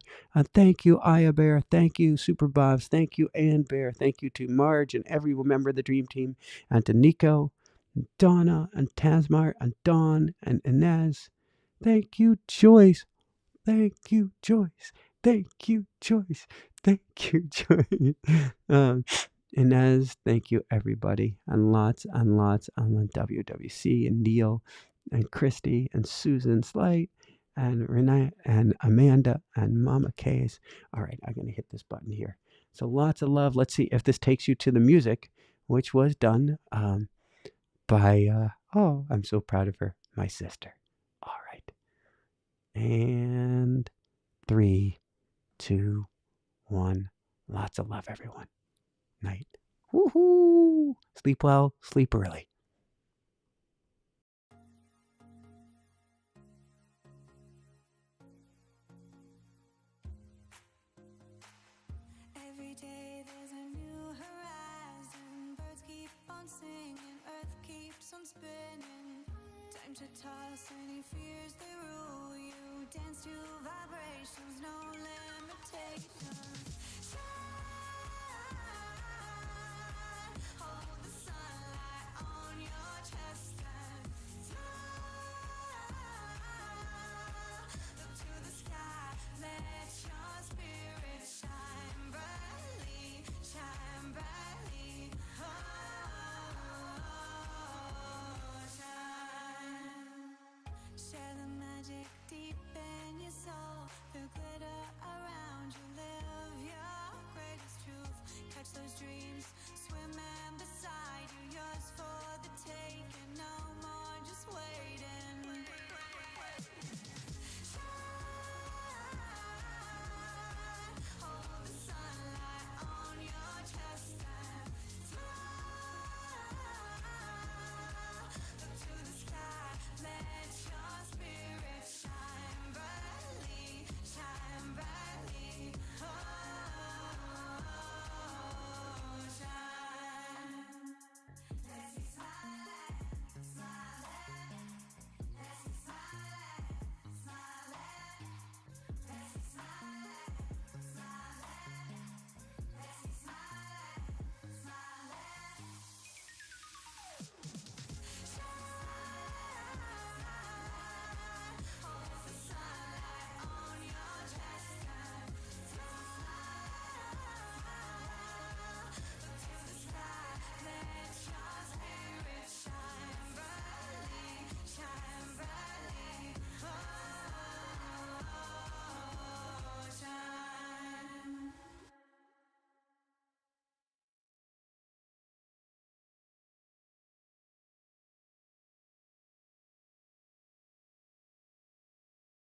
Thank you, Aya Bear. Thank you, Super Bobs. Thank you, Ann Bear. Thank you to Marge and every member of the Dream Team, and to Nico, and Donna, and Tasmar, and Dawn, and Inez. Thank you, Joyce. Thank you, Joyce. Thank you, Joyce. Thank you, Joyce. Inez, thank you, everybody. And lots on WWC, and Neil, and Christy, and Susan Slight, and Renee, and Amanda, and Mama K's. All right, I'm going to hit this button here. So lots of love. Let's see if this takes you to the music, which was done by, oh, I'm so proud of her, my sister. All right. And 3, 2, 1. Lots of love, everyone. Night. Woohoo! Sleep well, sleep early. Every day there's a new horizon. Birds keep on singing, earth keeps on spinning. Time to toss any fears that rule you. Dance to vibrations, no limitations. Hold the sunlight on your chest and look to the sky. Let your spirit shine brightly, shine brightly. Shine. Share the magic deep in your soul. The glitter around you. Live your greatest truth. Catch those dreams.